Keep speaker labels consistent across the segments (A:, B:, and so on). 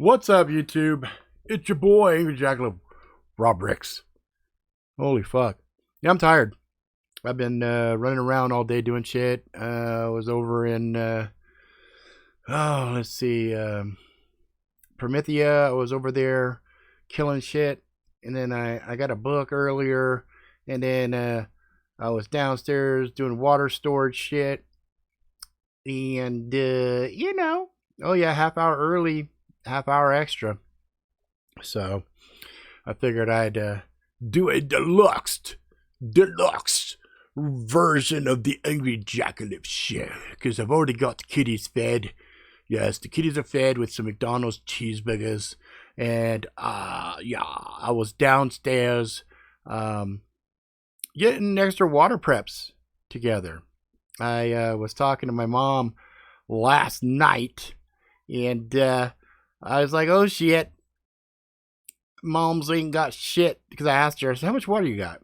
A: What's up, YouTube? It's your boy, Angry Jackalope, Rob Ricks. Holy fuck. Yeah, I'm tired. I've been running around all day doing shit. I was over in, let's see, Promethea. I was over there killing shit. And then I got a book earlier. And then I was downstairs doing water storage shit. And, oh yeah, half hour early, half hour extra. So I figured I'd do a deluxe version of the Angry Jackalope shit, because I've already got the kitties fed. Yes, the kitties are fed with some McDonald's cheeseburgers. And yeah, I was downstairs getting extra water preps together. I was talking to my mom last night, and I was like, oh shit, Mom's ain't got shit, because I asked her, I said, how much water you got?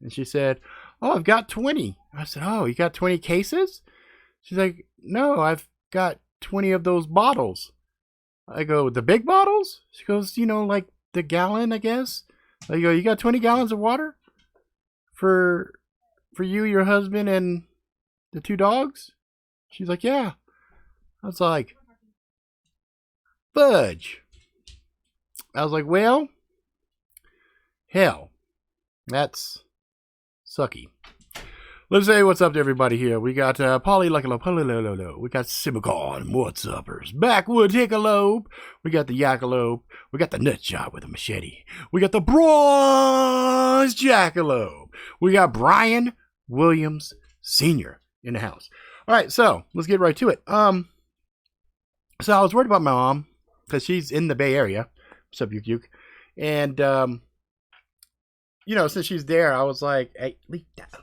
A: And she said, oh, I've got 20. I said, oh, you got 20 cases? She's like, no, I've got 20 of those bottles. I go, the big bottles? She goes, like the gallon, I guess. I go, you got 20 gallons of water for you, your husband, and the 2 dogs? She's like, yeah. I was like, fudge. I was like, well, hell, that's sucky. Let's say what's up to everybody here. We got Polly Luckalope, we got Simicon, what's uppers, Backwood Hickalope, we got the Jackalope, we got the Nutshot with a machete, we got the Bronze Jackalope, we got Brian Williams Sr. in the house. All right, so let's get right to it. So I was worried about my mom, because she's in the Bay Area. What's up, Yuke? And, since she's there, I was like, hey,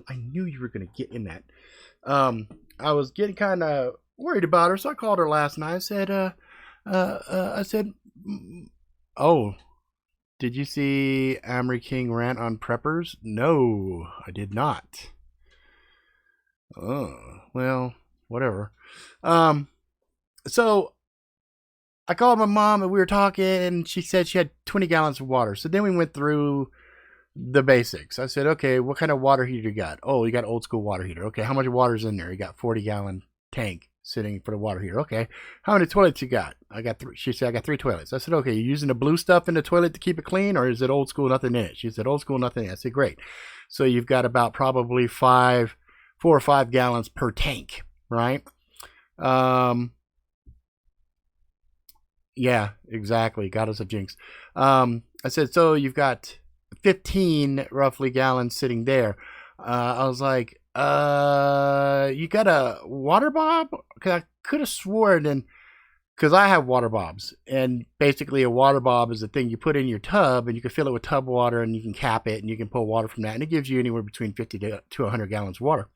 A: I knew you were going to get in that. I was getting kind of worried about her, so I called her last night. I said, oh, did you see Amory King rant on preppers? No, I did not. Oh, well, whatever. So I called my mom and we were talking, and she said she had 20 gallons of water. So then we went through the basics. I said, okay, what kind of water heater you got? Oh, you got old school water heater. Okay, how much water's in there? You got 40-gallon tank sitting for the water heater. Okay, how many toilets you got? I got 3. She said, I got 3 toilets. I said, okay, you using the blue stuff in the toilet to keep it clean, or is it old school, nothing in it? She said, old school, nothing in it. I said, great. So you've got about probably 4 or 5 gallons per tank, right? Yeah, exactly. Got us a jinx. I said, so you've got 15 roughly gallons sitting there. I was like, you got a water bob? Cause I could have sworn, because I have water bobs, and basically a water bob is a thing you put in your tub, and you can fill it with tub water, and you can cap it, and you can pull water from that, and it gives you anywhere between 50 to 100 gallons of water.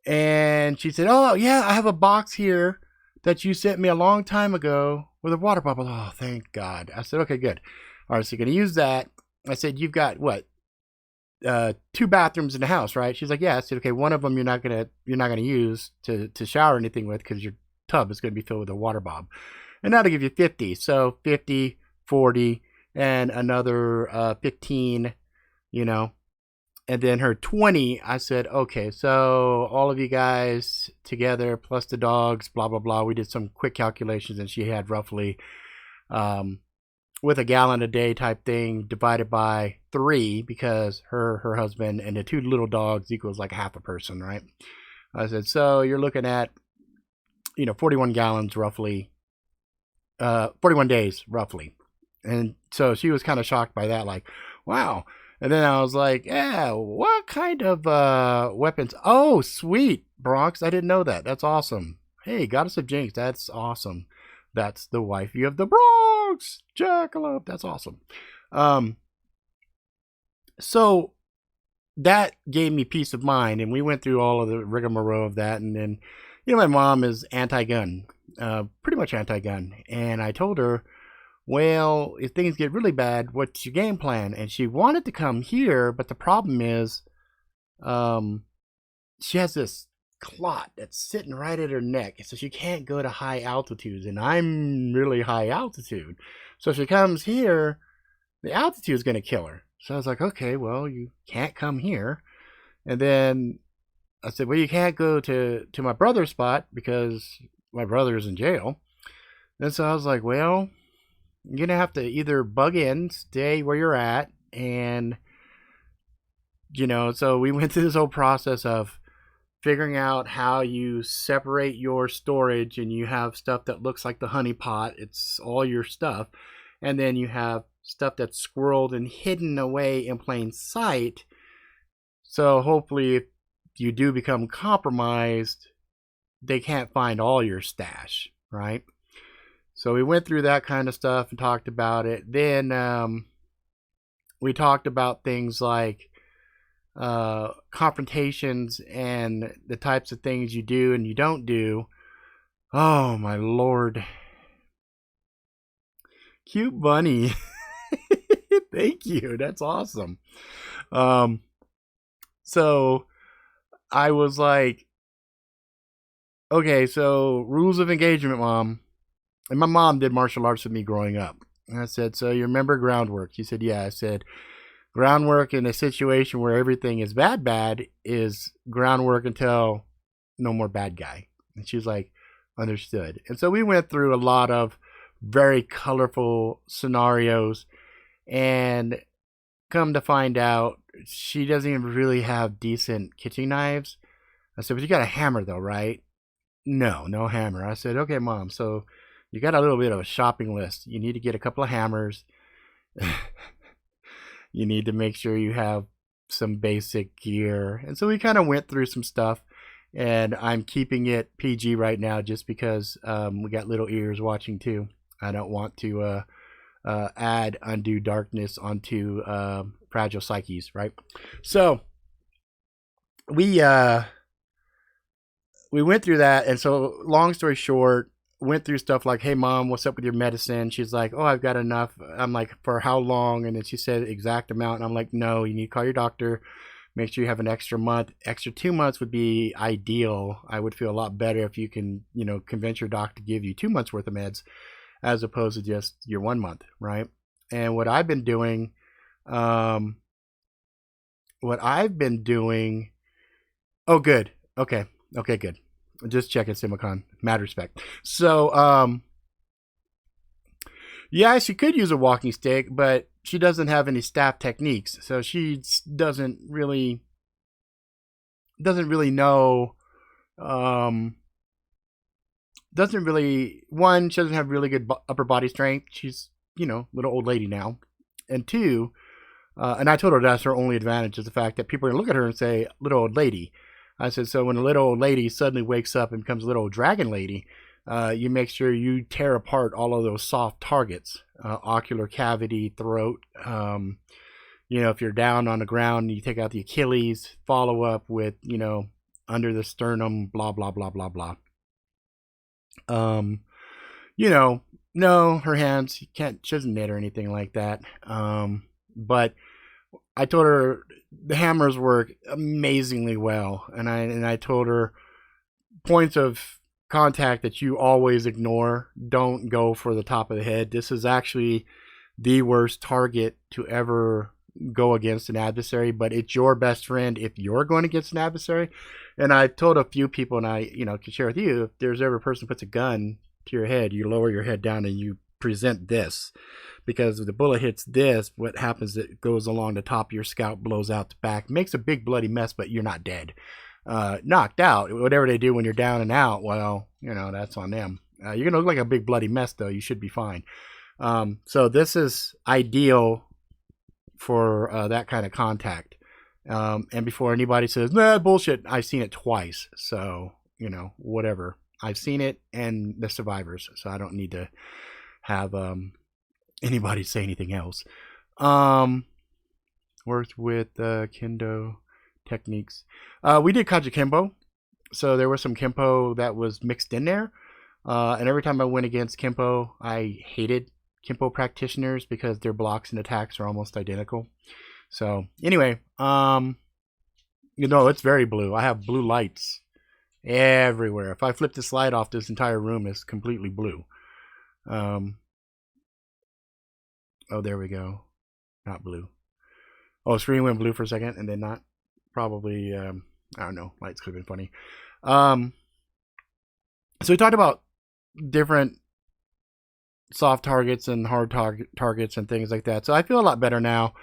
A: And she said, oh yeah, I have a box here that you sent me a long time ago with a water bottle. Oh, thank God. I said, okay, good. All right, so you're going to use that. I said, you've got what? 2 bathrooms in the house, right? She's like, yeah. I said, okay, one of them you're not gonna use to shower anything with, because your tub is going to be filled with a water bob. And that'll give you 50. So 50, 40, and another 15, And then her 20, I said, okay, so all of you guys together plus the dogs, blah, blah, blah. We did some quick calculations, and she had roughly, with a gallon a day type thing, divided by 3, because her husband and the 2 little dogs equals like half a person, right? I said, so you're looking at, 41 gallons roughly, 41 days roughly. And so she was kind of shocked by that, like, wow. And then I was like, yeah, what kind of weapons? Oh, sweet, Bronx. I didn't know that. That's awesome. Hey, Goddess of Jinx. That's awesome. That's the wifey of the Bronx, Jackalope. That's awesome. So that gave me peace of mind. And we went through all of the rigmarole of that. And then, my mom is anti-gun, pretty much anti-gun. And I told her, well, if things get really bad, what's your game plan? And she wanted to come here, but the problem is, she has this clot that's sitting right at her neck. So she can't go to high altitudes. And I'm really high altitude. So if she comes here, the altitude is going to kill her. So I was like, okay, well, you can't come here. And then I said, well, you can't go to my brother's spot because my brother's in jail. And so I was like, well, you're going to have to either bug in, stay where you're at. And, so we went through this whole process of figuring out how you separate your storage, and you have stuff that looks like the honey pot. It's all your stuff. And then you have stuff that's squirreled and hidden away in plain sight. So hopefully if you do become compromised, they can't find all your stash, right? So we went through that kind of stuff and talked about it. Then we talked about things like confrontations and the types of things you do and you don't do. Oh my Lord. Cute bunny. Thank you. That's awesome. So I was like, okay, so rules of engagement, Mom. And my mom did martial arts with me growing up. And I said, so you remember groundwork? She said, yeah. I said, groundwork in a situation where everything is bad is groundwork until no more bad guy. And she was like, understood. And so we went through a lot of very colorful scenarios, and come to find out she doesn't even really have decent kitchen knives. I said, but you got a hammer though, right? No hammer. I said, okay, Mom, so you got a little bit of a shopping list. You need to get a couple of hammers. You need to make sure you have some basic gear. And so we kind of went through some stuff, and I'm keeping it PG right now just because we got little ears watching too. I don't want to add undue darkness onto fragile psyches, right? So we went through that, and so long story short, went through stuff like, hey Mom, what's up with your medicine? She's like, oh, I've got enough. I'm like, for how long? And then she said exact amount, and I'm like, no, you need to call your doctor, make sure you have an extra month. Extra 2 months would be ideal. I would feel a lot better if you can convince your doctor to give you 2 months worth of meds as opposed to just your 1 month, right? And what I've been doing, oh, good. Okay, good. Just checking, Simicon. Mad respect. So, yeah, she could use a walking stick, but she doesn't have any staff techniques, so she doesn't really know. One, she doesn't have really good upper body strength. She's little old lady now, and two, and I told her that's her only advantage is the fact that people are gonna look at her and say little old lady. I said, so when a little old lady suddenly wakes up and becomes a little old dragon lady, you make sure you tear apart all of those soft targets, ocular cavity, throat. If you're down on the ground, you take out the Achilles, follow up with, under the sternum, blah, blah, blah, blah, blah. No, her hands, she doesn't knit or anything like that. But I told her the hammers work amazingly well, and I told her points of contact that you always ignore. Don't go for the top of the head. This is actually the worst target to ever go against an adversary, but it's your best friend if you're going against an adversary. And I told a few people, and I can share with you, if there's ever a person who puts a gun to your head, you lower your head down and you present this. Because if the bullet hits this, what happens is it goes along the top of your scalp, blows out the back, makes a big bloody mess, but you're not dead. Knocked out, whatever they do when you're down and out, well, that's on them. You're going to look like a big bloody mess, though. You should be fine. So this is ideal for that kind of contact. And before anybody says, nah, bullshit, I've seen it twice. So, whatever. I've seen it and the survivors, so I don't need to have anybody say anything else. Worked with kendo techniques. We did kaja kempo, so there was some kempo that was mixed in there. And every time I went against kempo, I hated kempo practitioners because their blocks and attacks are almost identical. So anyway, it's very blue. I have blue lights everywhere. If I flip the slide off, this entire room is completely blue. Oh, there we go. Not blue. Oh, screen went blue for a second and then not. Probably, I don't know. Lights could have been funny. So we talked about different soft targets and hard targets and things like that. So I feel a lot better now.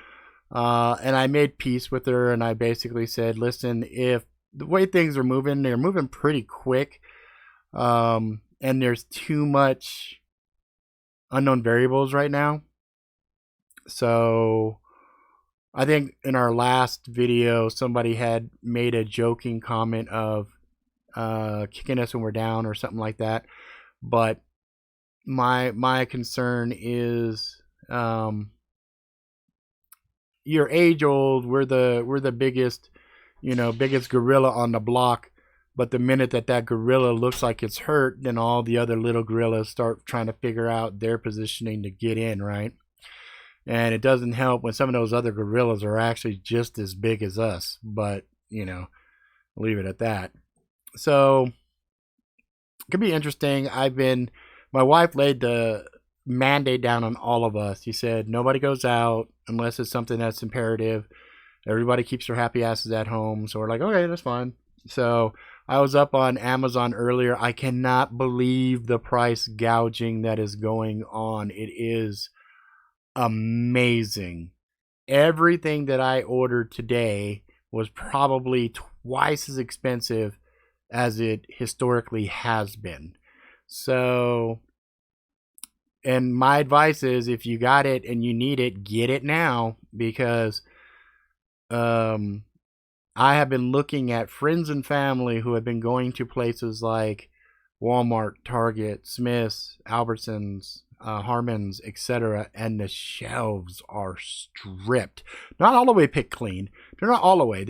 A: And I made peace with her, and I basically said, listen, if the way things are moving, they're moving pretty quick, and there's too much unknown variables right now. So I think in our last video, somebody had made a joking comment of kicking us when we're down or something like that. But my concern is you're age old. We're the biggest, biggest gorilla on the block. But the minute that gorilla looks like it's hurt, then all the other little gorillas start trying to figure out their positioning to get in, right? And it doesn't help when some of those other gorillas are actually just as big as us. But, leave it at that. So it could be interesting. My wife laid the mandate down on all of us. She said, nobody goes out unless it's something that's imperative. Everybody keeps their happy asses at home. So we're like, okay, that's fine. So I was up on Amazon earlier. I cannot believe the price gouging that is going on. It is amazing. Everything that I ordered today was probably twice as expensive as it historically has been. So, and my advice is, if you got it and you need it, get it now, because I have been looking at friends and family who have been going to places like Walmart, Target, Smith's, Albertsons, Harmon's, etc., and the shelves are stripped. Not all the way picked clean. They're not all the way.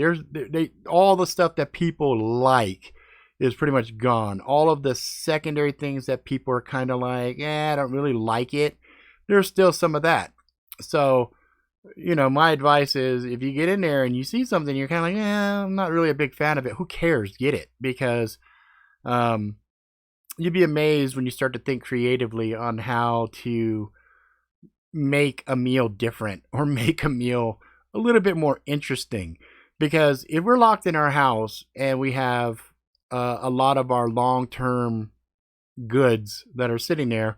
A: All the stuff that people like is pretty much gone. All of the secondary things that people are kind of like, I don't really like it. There's still some of that. So, my advice is, if you get in there and you see something, you're kind of like, I'm not really a big fan of it. Who cares? Get it, because you'd be amazed when you start to think creatively on how to make a meal different or make a meal a little bit more interesting. Because if we're locked in our house and we have a lot of our long-term goods that are sitting there,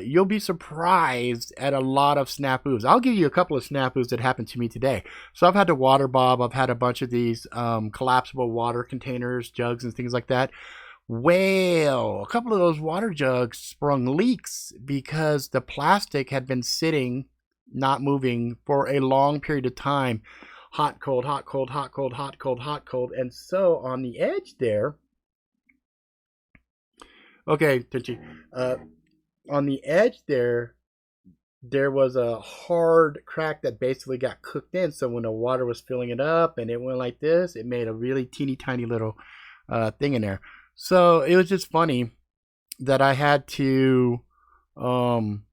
A: you'll be surprised at a lot of snafus. I'll give you a couple of snafus that happened to me today. So I've had to water bob. I've had a bunch of these collapsible water containers, jugs, and things like that. Well, a couple of those water jugs sprung leaks because the plastic had been sitting, not moving, for a long period of time. Hot, cold, hot, cold, hot, cold, hot, cold, hot, cold. And so on the edge there, okay, Tinchi, on the edge there was a hard crack that basically got cooked in. So when the water was filling it up and it went like this, it made a really teeny tiny little thing in there. So it was just funny that I had to flatten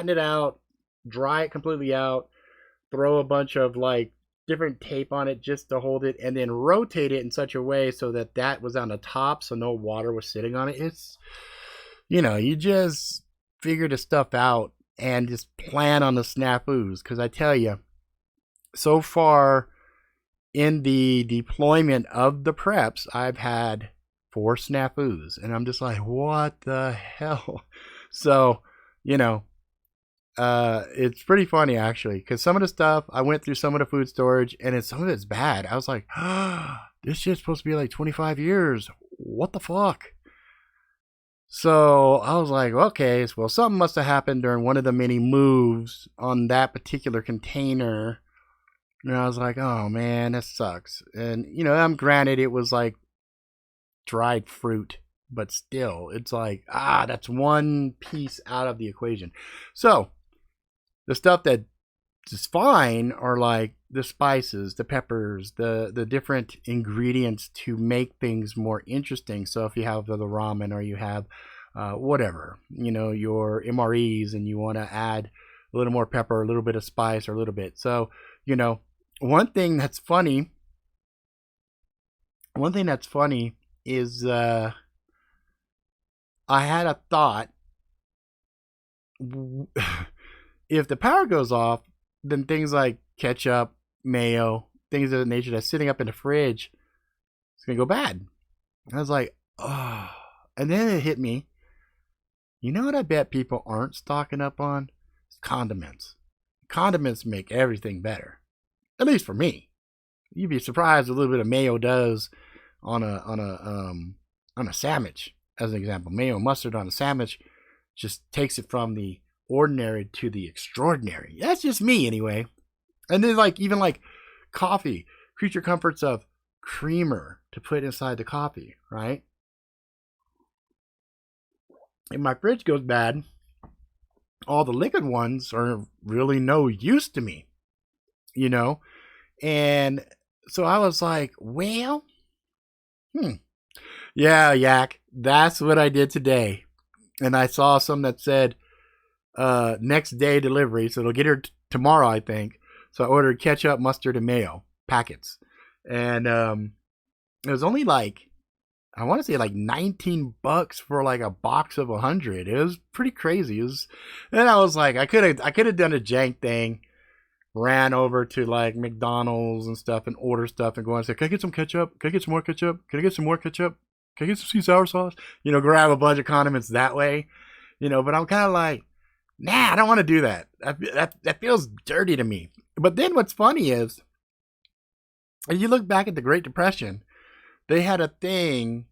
A: it out, dry it completely out, throw a bunch of like different tape on it just to hold it, and then rotate it in such a way so that was on the top, so no water was sitting on it. It's, you just figure the stuff out and just plan on the snafus, because I tell you, so far in the deployment of the preps, I've had 4 snafus, and I'm just like, what the hell? So, it's pretty funny actually, because some of the stuff, I went through some of the food storage, and some of it's bad. I was like, this shit's supposed to be like 25 years. What the fuck? So I was like, okay, well, something must have happened during one of the many moves on that particular container. And I was like, oh man, that sucks. And, I'm granted it was like dried fruit, but still, it's like, that's one piece out of the equation. So the stuff that is fine are like the spices, the peppers, the different ingredients to make things more interesting. So if you have the ramen, or you have whatever, your MREs, and you want to add a little more pepper, a little bit of spice, or a little bit. So, one thing that's funny One thing that's funny is I had a thought. If the power goes off, then things like ketchup, mayo, things of that nature that's sitting up in the fridge, it's gonna go bad. I was like, oh. And then it hit me. You know what I bet people aren't stocking up on? It's condiments. Condiments make everything better. At least for me. You'd be surprised what a little bit of mayo does on a sandwich. As an example, mayo and mustard on a sandwich just takes it from the ordinary to the extraordinary. That's just me anyway. And then even like coffee, creature comforts of creamer to put inside the coffee, right? If my fridge goes bad, all the liquid ones are really no use to me, you know? And so I was like, well, yeah, Yak, that's what I did today. And I saw some that said next day delivery, so it'll get here tomorrow, I think. So I ordered ketchup, mustard, and mayo packets. And it was only I want to say $19 for like a box of 100. It was pretty crazy. And I was like, I could have done a jank thing, ran over to like McDonald's and stuff and order stuff and go and say, can I get some ketchup? Can I get some more ketchup? Can I get some more ketchup? Can I get some sweet sour sauce? Grab a bunch of condiments that way. But I'm kind of like, nah, I don't want to do that. That feels dirty to me. But then what's funny is, if you look back at the Great Depression, they had a thing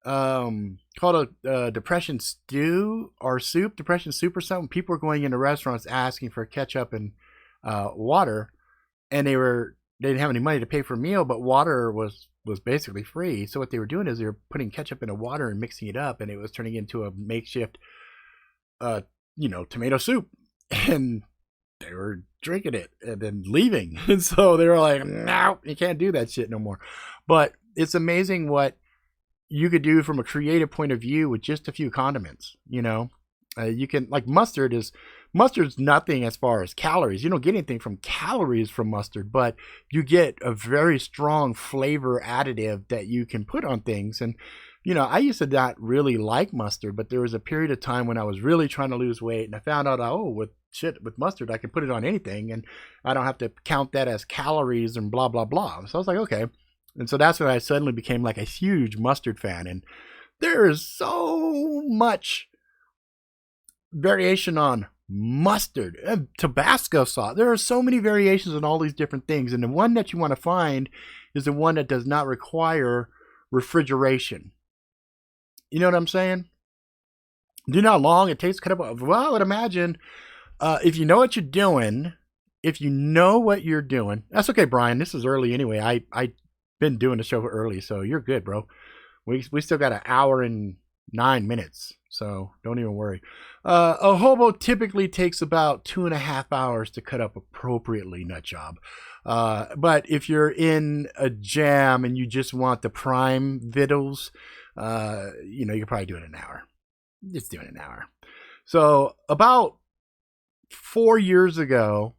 A: called a depression stew or soup, depression soup or something. People were going into restaurants asking for ketchup and water, and they didn't have any money to pay for a meal, but water was basically free. So what they were doing is they were putting ketchup into water and mixing it up, and it was turning into a makeshift tomato soup, and they were drinking it and then leaving. And so they were like, no, you can't do that shit no more. But it's amazing what you could do from a creative point of view with just a few condiments. You can, like, mustard's nothing as far as calories. You don't get anything from calories from mustard, but you get a very strong flavor additive that you can put on things. And I used to not really like mustard, but there was a period of time when I was really trying to lose weight, and I found out, with mustard, I can put it on anything, and I don't have to count that as calories and blah, blah, blah. So I was like, okay. And so that's when I suddenly became like a huge mustard fan. And there is so much variation on mustard and Tabasco sauce. There are so many variations on all these different things. And the one that you want to find is the one that does not require refrigeration. You know what I'm saying? Do you know how long it takes to cut up? Well, I would imagine if you know what you're doing, that's okay, Brian. This is early anyway. I been doing the show early, so you're good, bro. We still got an hour and 9 minutes, so don't even worry. A hobo typically takes about 2.5 hours to cut up appropriately, nut job. But if you're in a jam and you just want the prime vittles, you can probably do it in an hour. Just do it in an hour. So about 4 years ago,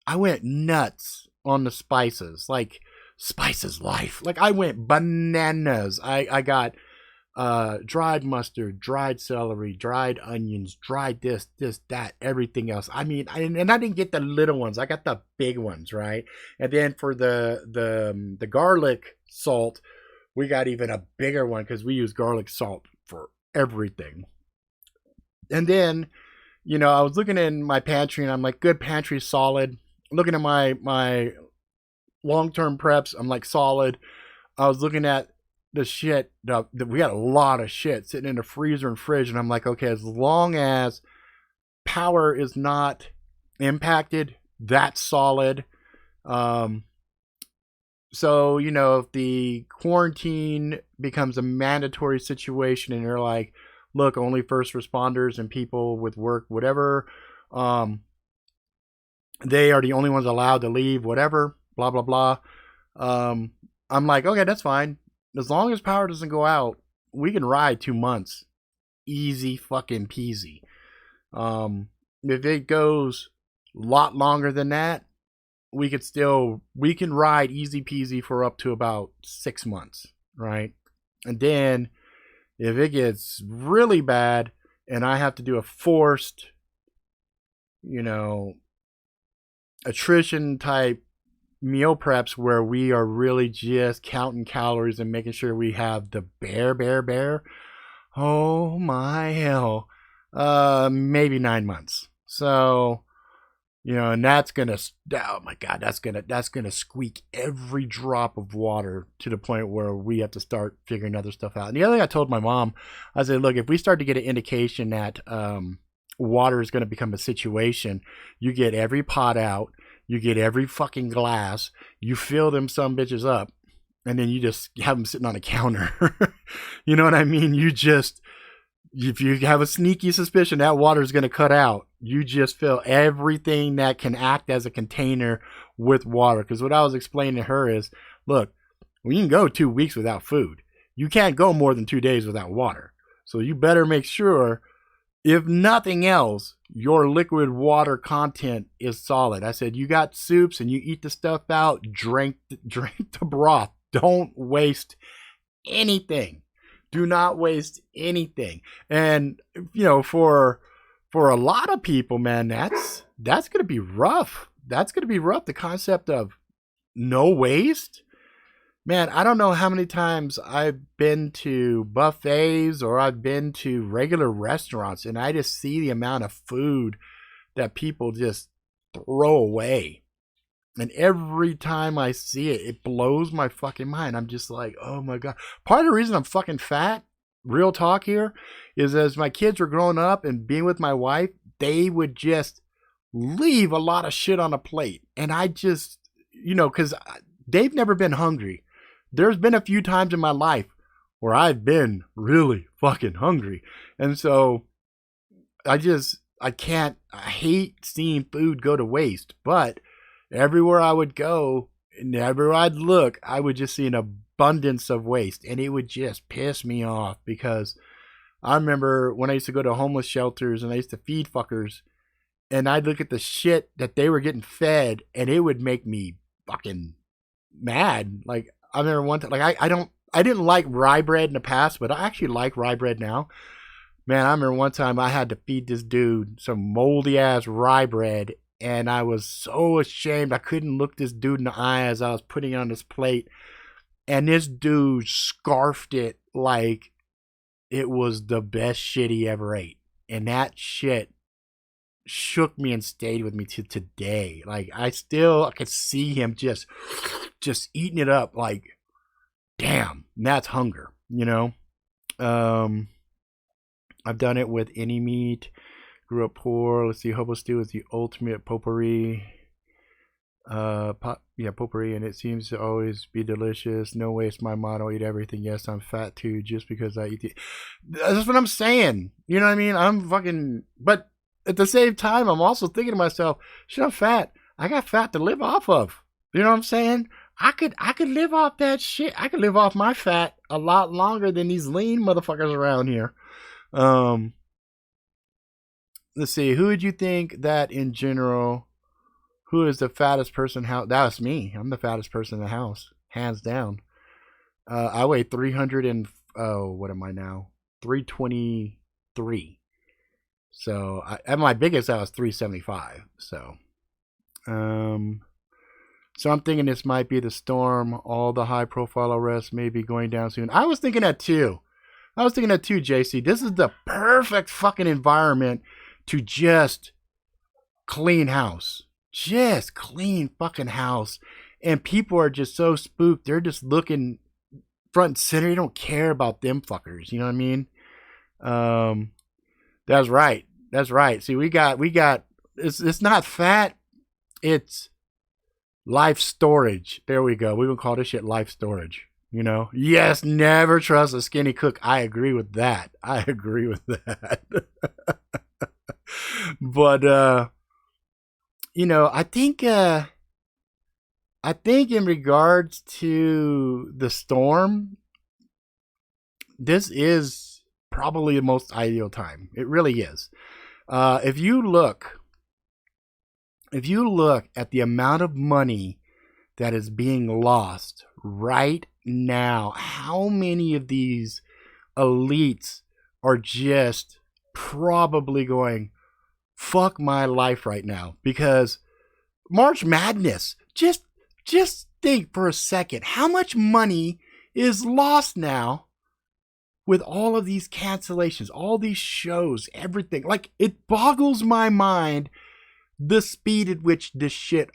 A: I went nuts on the spices. Like, spices life. Like, I went bananas. I got dried mustard, dried celery, dried onions, dried this, that, everything else. I mean, and I didn't get the little ones. I got the big ones, right? And then for the garlic salt, we got even a bigger one because we use garlic salt for everything. And then, I was looking in my pantry, and I'm like, good, pantry, solid. Looking at my long-term preps, I'm like, solid. I was looking at the shit, we got a lot of shit sitting in the freezer and fridge, and I'm like, okay, as long as power is not impacted, that's solid. So, if the quarantine becomes a mandatory situation and you're like, look, only first responders and people with work, whatever, they are the only ones allowed to leave, whatever, blah, blah, blah. I'm like, okay, that's fine. As long as power doesn't go out, we can ride 2 months. Easy fucking peasy. If it goes a lot longer than that, we can ride easy peasy for up to about 6 months, right? And then if it gets really bad and I have to do a forced, you know, attrition type meal preps where we are really just counting calories and making sure we have the bare. Oh my hell. Maybe 9 months. So, and that's gonna, oh my god, that's gonna squeak every drop of water to the point where we have to start figuring other stuff out. And the other thing I told my mom, I said, look, if we start to get an indication that water is going to become a situation, you get every pot out, you get every fucking glass, you fill them some bitches up, and then you just have them sitting on a counter. You know what I mean? If you have a sneaky suspicion that water is going to cut out, you just fill everything that can act as a container with water. Because what I was explaining to her is, look, we can go 2 weeks without food. You can't go more than 2 days without water. So you better make sure, if nothing else, your liquid water content is solid. I said, you got soups and you eat the stuff out, drink the broth. Don't waste anything. Do not waste anything. And for a lot of people, man, that's going to be rough. That's going to be rough. The concept of no waste. Man, I don't know how many times I've been to buffets or I've been to regular restaurants and I just see the amount of food that people just throw away. And every time I see it, it blows my fucking mind. I'm just like, oh my God. Part of the reason I'm fucking fat, real talk here, is as my kids were growing up and being with my wife, they would just leave a lot of shit on a plate. And I just, because they've never been hungry. There's been a few times in my life where I've been really fucking hungry. And so I hate seeing food go to waste. But everywhere I would go and everywhere I'd look, I would just see an abundance of waste. And it would just piss me off, because I remember when I used to go to homeless shelters and I used to feed fuckers, and I'd look at the shit that they were getting fed and it would make me fucking mad. Like, I remember one time, like I didn't like rye bread in the past, but I actually like rye bread now. Man, I remember one time I had to feed this dude some moldy ass rye bread, and I was so ashamed. I couldn't look this dude in the eye as I was putting it on his plate. And this dude scarfed it like it was the best shit he ever ate. And that shit shook me and stayed with me to today. Like, I could see him just eating it up. Like, damn, that's hunger, I've done it with any meat. Grew up poor. Let's see, hobo stew is the ultimate potpourri. Potpourri, and it seems to always be delicious. No waste, my motto. Eat everything. Yes, I'm fat too, just because I eat That's what I'm saying. You know what I mean? I'm fucking. But at the same time, I'm also thinking to myself, shit, I'm fat. I got fat to live off of. You know what I'm saying? I could live off that shit. I could live off my fat a lot longer than these lean motherfuckers around here. Let's see. Who would you think that in general? Who is the fattest person? That was me. I'm the fattest person in the house, hands down. I weigh 300 and what am I now? 323. So at my biggest, I was 375. So I'm thinking this might be the storm. All the high-profile arrests may be going down soon. I was thinking that too, JC. This is the perfect fucking environment to just clean house. Just clean fucking house. And people are just so spooked. They're just looking front and center. They don't care about them fuckers. You know what I mean? That's right. See, we got it's not fat. It's life storage. There we go. We would call this shit life storage. Yes, never trust a skinny cook. I agree with that. But I think in regards to the storm, this is probably the most ideal time. It really is. If you look if you look at the amount of money that is being lost right now, how many of these elites are just probably going, fuck my life right now? Because March Madness, just think for a second, how much money is lost now with all of these cancellations, all these shows, everything. Like, it boggles my mind the speed at which this shit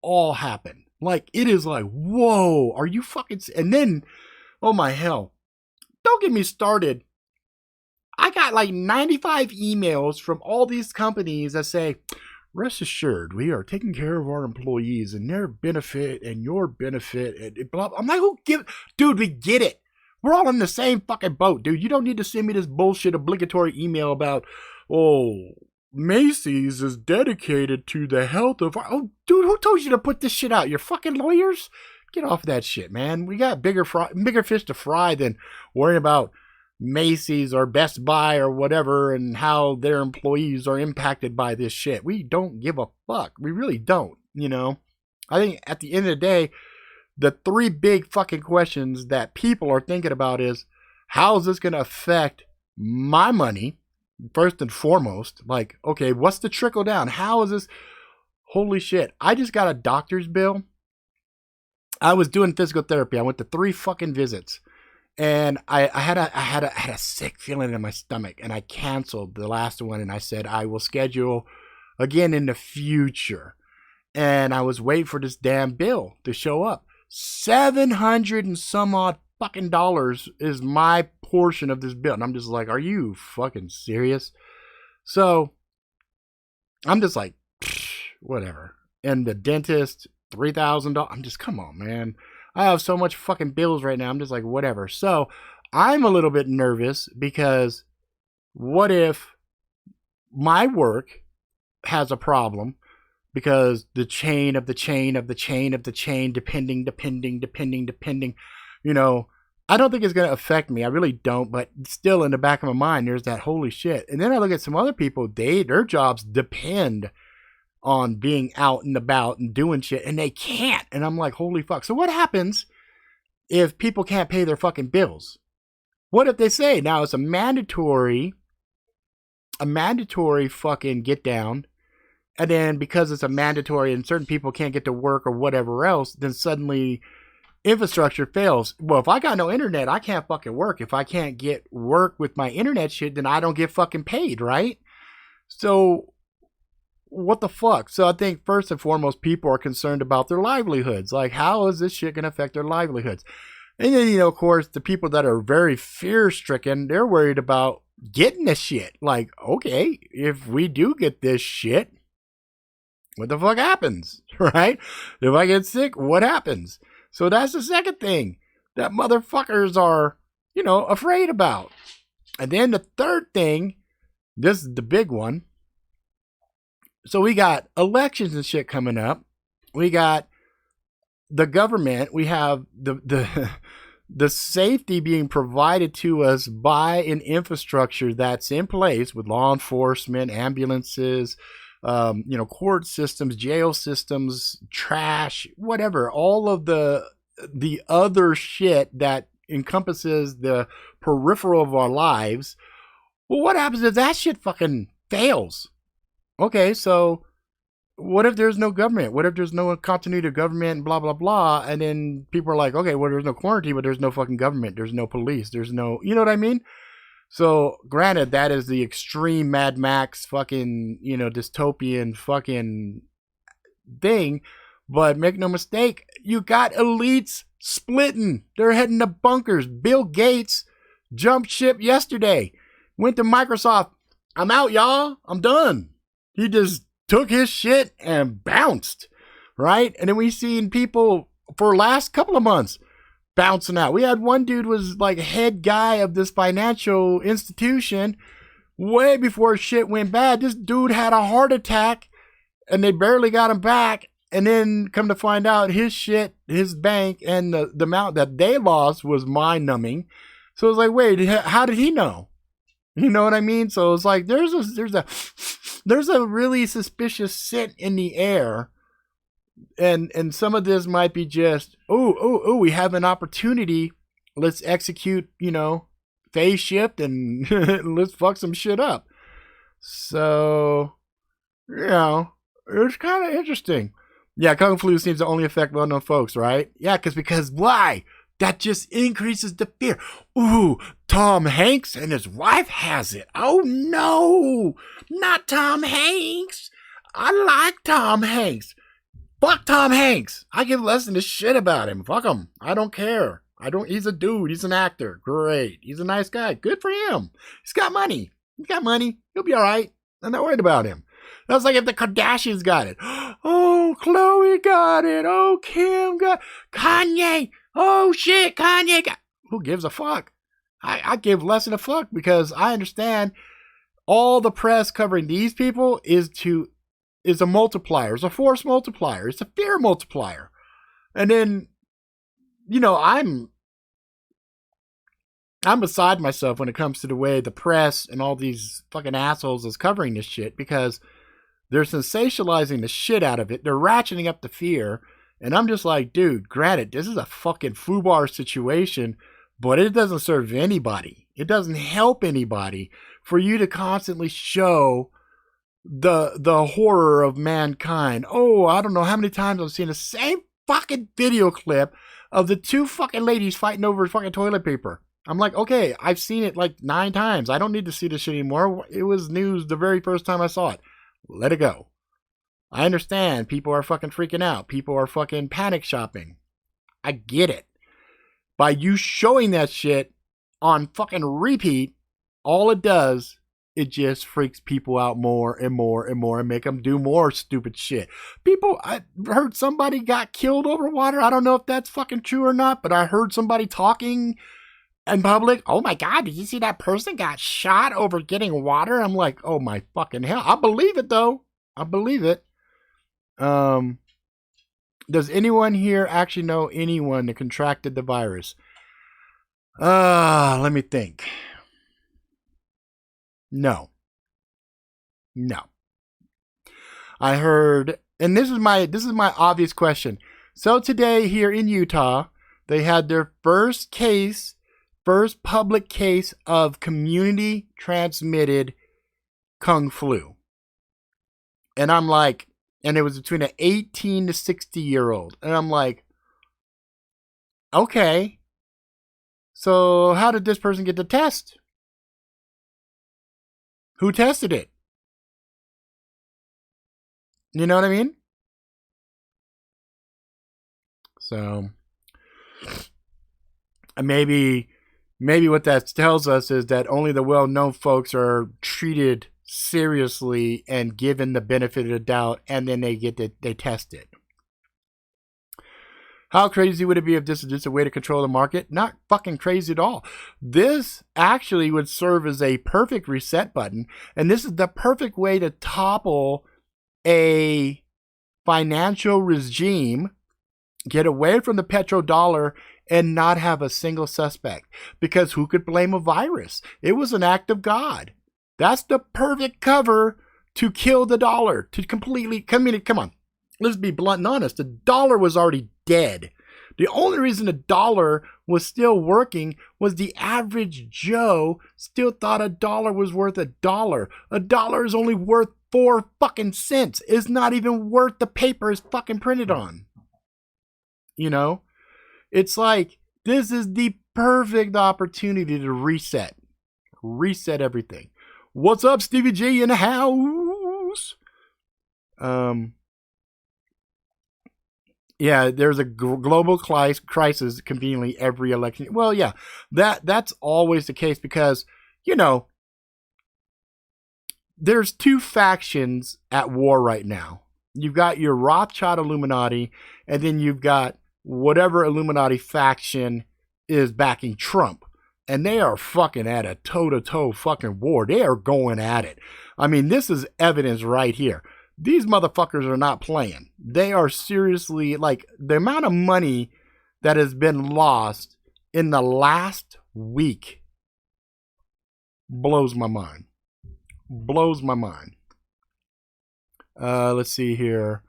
A: all happened. Like, it is like, whoa, are you fucking... And then, oh my hell, don't get me started. I got like 95 emails from all these companies that say, rest assured, we are taking care of our employees and their benefit and your benefit. And blah, blah. I'm like, who give... Dude, we get it. We're all in the same fucking boat, dude. You don't need to send me this bullshit obligatory email about, oh, Macy's is dedicated to the health of our... Oh, dude, who told you to put this shit out? Your fucking lawyers? Get off that shit, man. We got bigger fish to fry than worrying about Macy's or Best Buy or whatever and how their employees are impacted by this shit. We don't give a fuck. We really don't, you know? I think at the end of the day, the three big fucking questions that people are thinking about is, how is this going to affect my money? First and foremost, like, okay, what's the trickle down? How is this? Holy shit. I just got a doctor's bill. I was doing physical therapy. I went to 3 fucking visits. And I had a sick feeling in my stomach, and I canceled the last one, and I said I will schedule again in the future. And I was waiting for this damn bill to show up. $700 and some odd fucking dollars is my portion of this bill, and I'm just like, are you fucking serious? So I'm just like, whatever. And the dentist, $3,000. I'm just, come on, man. I have so much fucking bills right now. I'm just like, whatever. So I'm a little bit nervous because what if my work has a problem because the chain of the chain of the chain of the chain, depending, you know, I don't think it's going to affect me. I really don't. But still in the back of my mind, there's that holy shit. And then I look at some other people, their jobs depend on being out and about and doing shit, and they can't. And I'm like, holy fuck. So what happens if people can't pay their fucking bills? What if they say now it's a mandatory fucking get down, and then because it's a mandatory and certain people can't get to work or whatever else, then suddenly infrastructure fails. Well, if I got no internet, I can't fucking work. If I can't get work with my internet shit, then I don't get fucking paid, right? So what the fuck? So I think first and foremost, people are concerned about their livelihoods. Like, how is this shit going to affect their livelihoods? And then, you know, of course, the people that are very fear-stricken, they're worried about getting the shit. Like, okay, if we do get this shit, what the fuck happens, right? If I get sick, what happens? So that's the second thing that motherfuckers are, you know, afraid about. And then the third thing, this is the big one. So we got elections and shit coming up. We got the government. We have the safety being provided to us by an infrastructure that's in place with law enforcement, ambulances, you know, court systems, jail systems, trash, whatever. All of the other shit that encompasses the peripheral of our lives. Well, what happens if that shit fucking fails? Okay, so what if there's no government? What if there's no continuity of government and blah, blah, blah? And then people are like, okay, well, there's no quarantine, but there's no fucking government. There's no police. There's no, you know what I mean? So granted, that is the extreme Mad Max fucking, you know, dystopian fucking thing. But make no mistake, you got elites splitting. They're heading to bunkers. Bill Gates jumped ship yesterday. Went to Microsoft. I'm out, y'all. I'm done. He just took his shit and bounced, right? And then we seen people for the last couple of months bouncing out. We had one dude was like head guy of this financial institution. Way before shit went bad, this dude had a heart attack and they barely got him back. And then come to find out his shit, his bank, and the amount that they lost was mind numbing. So it's like, wait, how did he know? You know what I mean? So it's like there's a really suspicious scent in the air, and some of this might be just we have an opportunity. Let's execute, phase shift and let's fuck some shit up. So, it's kind of interesting. Yeah, Kung Flu seems to only affect well-known folks, right? Yeah, because why? That just increases the fear. Ooh, Tom Hanks and his wife has it. Oh no, not Tom Hanks. I like Tom Hanks. Fuck Tom Hanks. I give less than a shit about him. Fuck him. I don't care. He's a dude. He's an actor. Great. He's a nice guy. Good for him. He's got money. He'll be all right. I'm not worried about him. That's like if the Kardashians got it. Oh, Khloe got it. Oh, Kim got it. Kanye. Oh, shit. Kanye got it. Who gives a fuck? I give less than a fuck because I understand all the press covering these people is a multiplier. It's a force multiplier. It's a fear multiplier. And then, I'm beside myself when it comes to the way the press and all these fucking assholes is covering this shit because they're sensationalizing the shit out of it. They're ratcheting up the fear. And I'm just like, dude, granted, this is a fucking FUBAR situation, but it doesn't serve anybody. It doesn't help anybody for you to constantly show the horror of mankind. Oh, I don't know how many times I've seen the same fucking video clip of the two fucking ladies fighting over fucking toilet paper. I'm like, okay, I've seen it like 9 times. I don't need to see this shit anymore. It was news the very first time I saw it. Let it go. I understand people are fucking freaking out. People are fucking panic shopping. I get it. By you showing that shit on fucking repeat, all it does, it just freaks people out more and more and more and make them do more stupid shit. I heard somebody got killed over water. I don't know if that's fucking true or not, but I heard somebody talking in public. Oh my God, did you see that person got shot over getting water? I'm like, oh my fucking hell. I believe it though. I believe it. Does anyone here actually know anyone that contracted the virus? Let me think. No. I heard, and this is my obvious question. So today here in Utah, they had their first public case of community transmitted Kung Flu. And I'm like, and it was between an 18 to 60 year old. And I'm like, okay, so how did this person get the test? Who tested it? You know what I mean? So maybe what that tells us is that only the well-known folks are treated seriously and given the benefit of the doubt, and then they test it. How crazy would it be if this is just a way to control the market? Not fucking crazy at all. This actually would serve as a perfect reset button, and this is the perfect way to topple a financial regime, get away from the petrodollar, and not have a single suspect. Because who could blame a virus? It was an act of God. That's the perfect cover to kill the dollar, to completely, come on, let's be blunt and honest. The dollar was already dead. The only reason the dollar was still working was the average Joe still thought a dollar was worth $1. $1 is only worth 4 fucking cents. It's not even worth the paper it's fucking printed on. It's like, this is the perfect opportunity to reset everything. What's up, Stevie G in the house? Yeah, there's a global crisis conveniently every election. Well, yeah, that's always the case because, there's 2 factions at war right now. You've got your Rothschild Illuminati, and then you've got whatever Illuminati faction is backing Trump. And they are fucking at a toe-to-toe fucking war. They are going at it. I mean, this is evidence right here. These motherfuckers are not playing. They are seriously, like, the amount of money that has been lost in the last week Blows my mind. Blows my mind. Let's see here.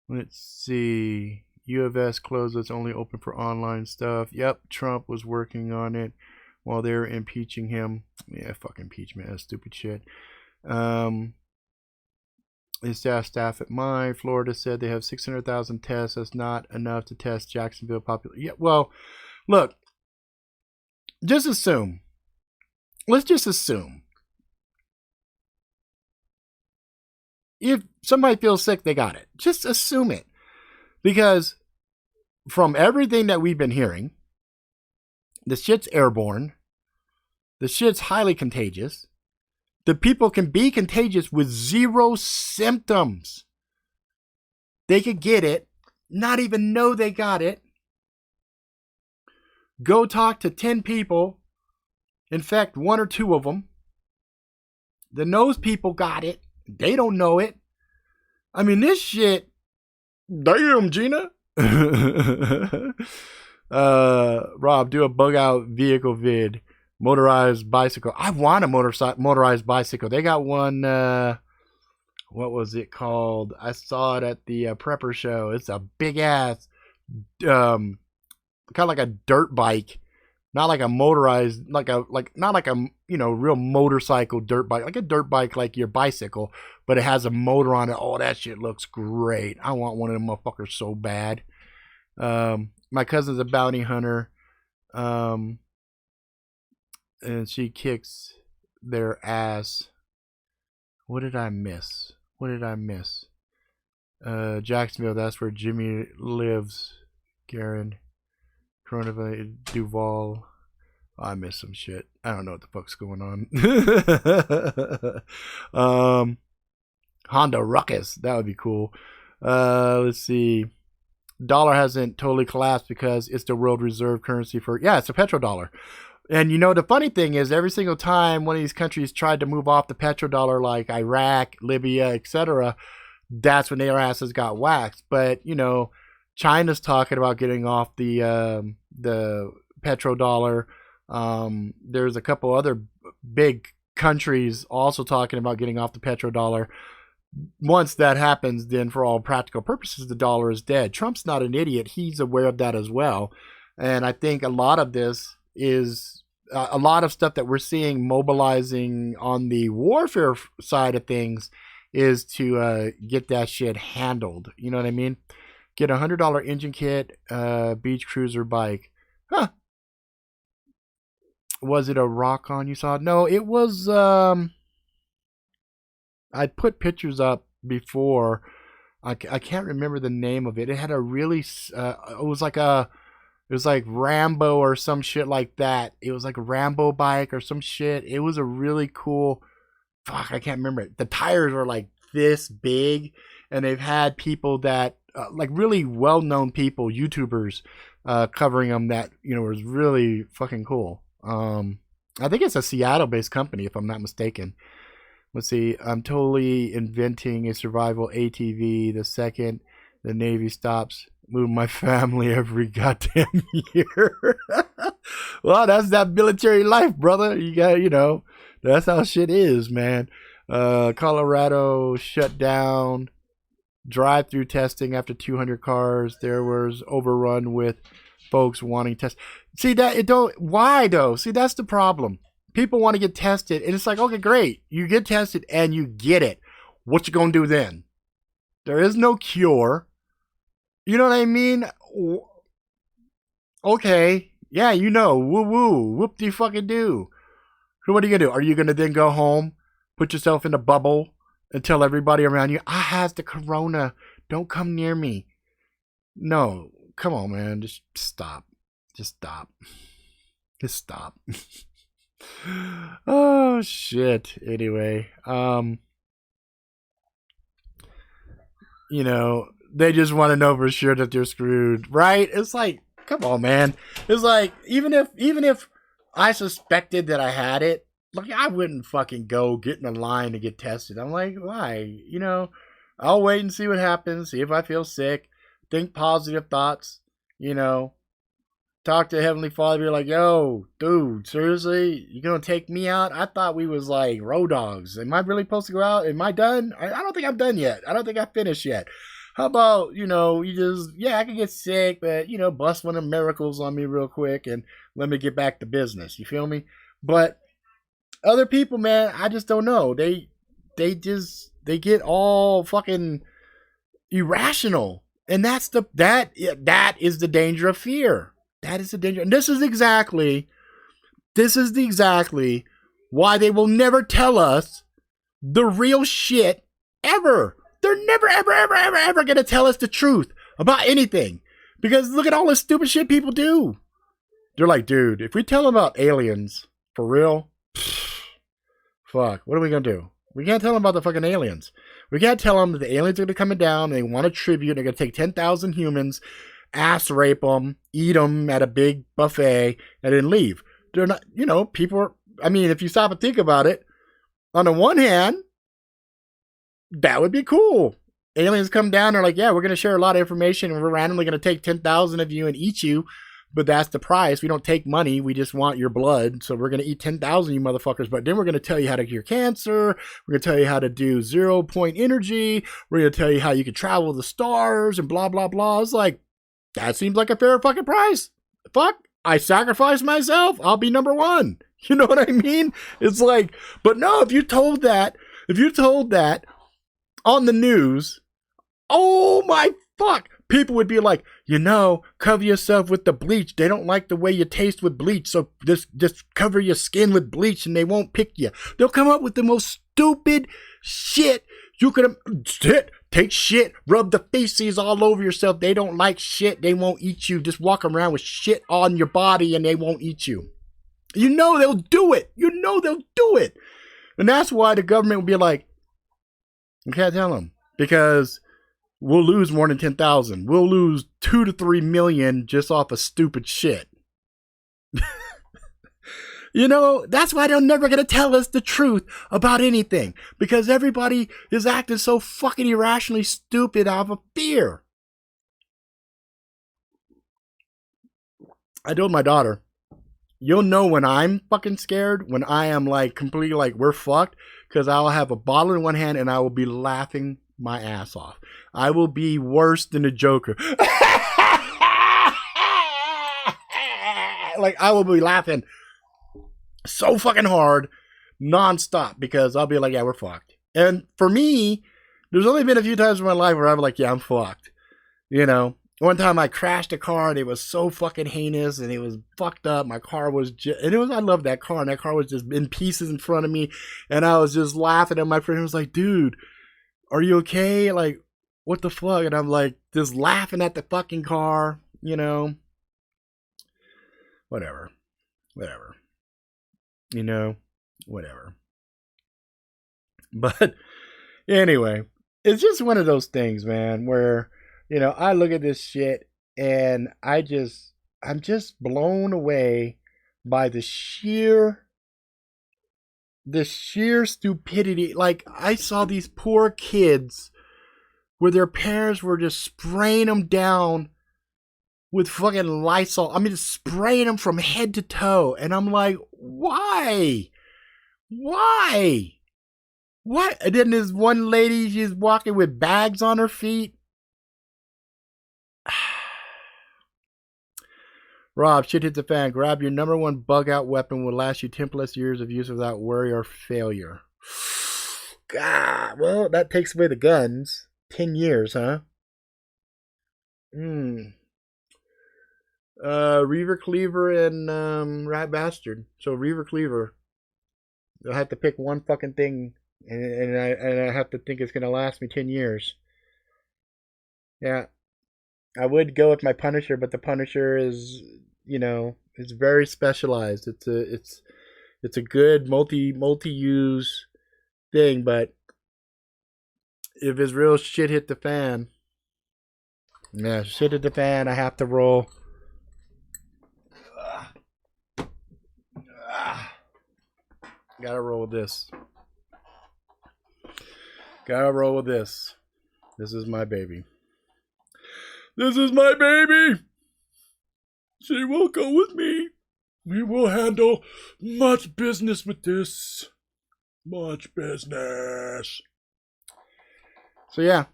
A: Let's see. U of S closed. It's only open for online stuff. Yep, Trump was working on it while they were impeaching him. Yeah, fuck impeachment. That's stupid shit. His staff at mine, Florida, said they have 600,000 tests. That's not enough to test Jacksonville population. Yeah, well, look, just assume. Let's just assume. If somebody feels sick, they got it. Just assume it. Because from everything that we've been hearing, the shit's airborne. The shit's highly contagious. The people can be contagious with 0 symptoms. They could get it, not even know they got it. Go talk to 10 people, infect 1 or 2 of them. Then those people got it. They don't know it. I mean, this shit. Damn, Gina. Rob, do a bug out vehicle vid. Motorized bicycle. I want a motorized bicycle. They got one. What was it called? I saw it at the Prepper show. It's a big ass, kind of like a dirt bike, not like a motorized, not like a real motorcycle dirt bike, like a dirt bike like your bicycle, but it has a motor on it. Oh, that shit looks great. I want one of them motherfuckers so bad. My cousin's a bounty hunter. And she kicks their ass. What did I miss? Jacksonville, that's where Jimmy lives. Garen. Coronavirus, Duval. I missed some shit. I don't know what the fuck's going on. Honda Ruckus. That would be cool. Let's see. Dollar hasn't totally collapsed because it's the world reserve currency for... Yeah, it's a petrodollar. And the funny thing is, every single time one of these countries tried to move off the petrodollar, like Iraq, Libya, etc., that's when their asses got waxed. But China's talking about getting off the petrodollar. There's a couple other big countries also talking about getting off the petrodollar. Once that happens, then for all practical purposes, the dollar is dead. Trump's not an idiot. He's aware of that as well. And I think a lot of this is a lot of stuff that we're seeing mobilizing on the warfare side of things is to get that shit handled. You know what I mean? Get $100 engine kit, beach cruiser bike. Huh. Was it a Rock-On you saw? No, it was... I put pictures up before. I can't remember the name of it. It had a really... it was like Rambo or some shit like that. It was like a Rambo bike or some shit. It was a really cool... Fuck, I can't remember it. The tires were like this big, and they've had people that... like really well-known people, YouTubers, covering them that, was really fucking cool. I think it's a Seattle-based company, if I'm not mistaken. Let's see. I'm totally inventing a survival ATV the second the Navy stops. Move my family every goddamn year. Well, that's that military life, brother. You got, that's how shit is, man. Colorado shut down drive-through testing after 200 cars. There was overrun with folks wanting tests. See that it don't. Why though? See, that's the problem. People want to get tested, and it's like, okay, great. You get tested and you get it. What you gonna do then? There is no cure. You know what I mean? Okay, yeah, woo woo, whoop de fucking do. So what are you gonna do? Are you gonna then go home, put yourself in a bubble, and tell everybody around you, I has the corona, don't come near me? No, come on, man, just stop. Just stop. Oh shit. Anyway, they just want to know for sure that they're screwed, right? It's like, come on, man. It's like, even if I suspected that I had it, like, I wouldn't fucking go get in a line to get tested. I'm like, why? I'll wait and see what happens, see if I feel sick, think positive thoughts, talk to Heavenly Father, be like, yo, dude, seriously? You gonna take me out? I thought we was like road dogs. Am I really supposed to go out? Am I done? I don't think I'm done yet. I don't think I finished yet. How about, you just, I can get sick, but, bust one of the miracles on me real quick and let me get back to business. You feel me? But other people, man, I just don't know. They get all fucking irrational. And that is the danger of fear. That is the danger. And this is exactly why they will never tell us the real shit ever. They're never, ever, ever, ever, ever going to tell us the truth about anything. Because look at all the stupid shit people do. They're like, dude, if we tell them about aliens, for real, fuck, what are we going to do? We can't tell them about the fucking aliens. We can't tell them that the aliens are going to come down, they want a tribute, they're going to take 10,000 humans, ass rape them, eat them at a big buffet, and then leave. They're not, people are, if you stop and think about it, on the one hand, that would be cool. Aliens come down, they're like, yeah, we're going to share a lot of information, and we're randomly going to take 10,000 of you and eat you, but that's the price. We don't take money, we just want your blood, so we're going to eat 10,000 you motherfuckers, but then we're going to tell you how to cure cancer, we're going to tell you how to do 0-point energy, we're going to tell you how you can travel the stars, and blah, blah, blah. It's like, that seems like a fair fucking price. Fuck, I sacrifice myself, I'll be number one. You know what I mean? It's like, but no, if you told that on the news, oh my fuck, people would be like, cover yourself with the bleach. They don't like the way you taste with bleach, so just cover your skin with bleach and they won't pick you. They'll come up with the most stupid shit you could take shit, rub the feces all over yourself. They don't like shit, they won't eat you. Just walk around with shit on your body and they won't eat you. They'll do it. They'll do it. And that's why the government will be like, you can't tell them, because we'll lose more than 10,000. We'll lose 2 to 3 million just off of stupid shit. That's why they're never going to tell us the truth about anything, because everybody is acting so fucking irrationally stupid out of fear. I told my daughter, you'll know when I'm fucking scared, when I am like completely like, we're fucked, because I'll have a bottle in one hand and I will be laughing my ass off. I will be worse than the Joker. Like, I will be laughing so fucking hard, nonstop, because I'll be like, yeah, we're fucked. And for me, there's only been a few times in my life where I'm like, yeah, I'm fucked. One time I crashed a car and it was so fucking heinous and it was fucked up. My car was I love that car, and that car was just in pieces in front of me, and I was just laughing, and my friend was like, dude, are you okay? Like, what the fuck? And I'm like, just laughing at the fucking car, whatever. Whatever. But anyway, it's just one of those things, man, where I look at this shit and I'm just blown away by the sheer stupidity. Like, I saw these poor kids where their parents were just spraying them down with fucking Lysol. Just spraying them from head to toe. And I'm like, why? Why? What? And then there's one lady, she's walking with bags on her feet. Rob, shit hit the fan. Grab your number one bug out weapon, will last you 10+ years of use without worry or failure. God, well, that takes away the guns. 10 years, huh? Reaver Cleaver and Rat Bastard. So Reaver Cleaver, I'll have to pick one fucking thing, and I have to think it's gonna last me 10 years. Yeah, I would go with my Punisher, but the Punisher is, it's very specialized. It's a good multi-use thing, but if his real shit hit the fan, I have to roll. Gotta roll with this. This is my baby. She will go with me. We will handle much business with this. Much business. So yeah.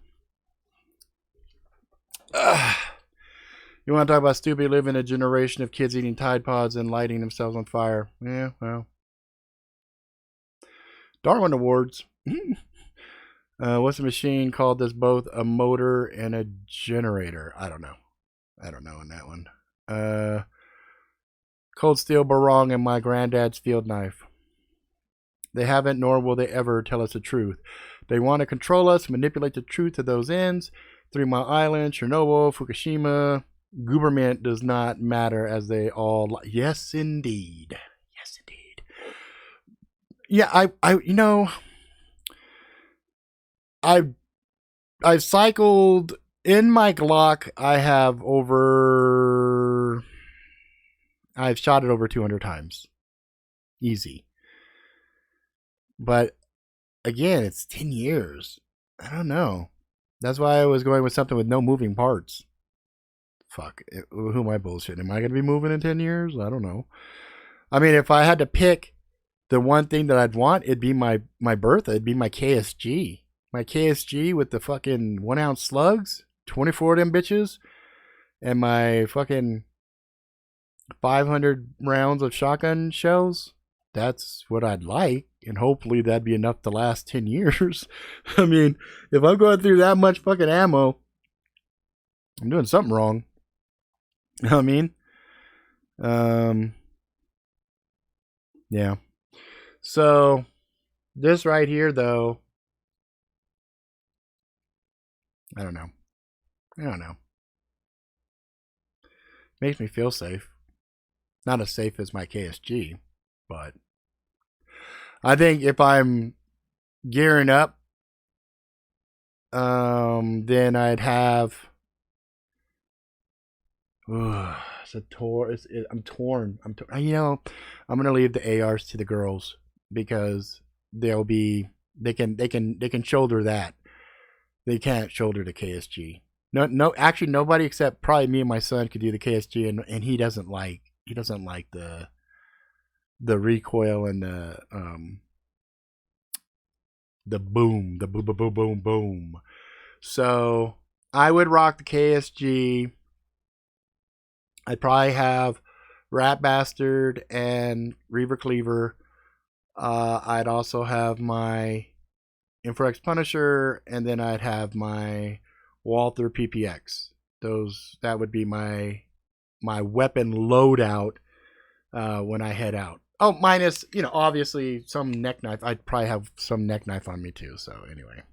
A: You want to talk about stupid? Live in a generation of kids eating Tide Pods and lighting themselves on fire. Yeah, well. Darwin Awards. What's a machine called that's both a motor and a generator? I don't know on that one. Cold steel barong and my granddad's field knife. They haven't, nor will they ever tell us the truth. They want to control us, manipulate the truth to those ends. 3 Mile Island, Chernobyl, Fukushima. Government does not matter as they all. Yes, indeed. Yes, indeed. Yeah, I've cycled in my Glock. I've shot it over 200 times. Easy. But again, it's 10 years. I don't know. That's why I was going with something with no moving parts. Fuck. Who am I bullshitting? Am I going to be moving in 10 years? I don't know. I mean, if I had to pick the one thing that I'd want, it'd be my Bertha. It'd be my KSG. My KSG with the fucking 1 ounce slugs. 24 of them bitches. And my fucking 500 rounds of shotgun shells. That's what I'd like. And hopefully that'd be enough to last 10 years. I mean, if I'm going through that much fucking ammo, I'm doing something wrong. You know what I mean? Yeah. So, this right here, though, I don't know. Makes me feel safe. Not as safe as my KSG, but I think if I'm gearing up, then I'd have. I'm torn. I'm gonna leave the ARs to the girls because they can shoulder that. They can't shoulder the KSG. No, actually, nobody except probably me and my son could do the KSG, and he doesn't like the recoil and the boom, the boom, boom, boom, boom, boom. So I would rock the KSG. I'd probably have Rat Bastard and Reaver Cleaver. I'd also have my Infrax Punisher, and then I'd have my Walther PPX. That would be my weapon loadout when I head out. Oh, minus, obviously some neck knife. I'd probably have some neck knife on me too. So anyway,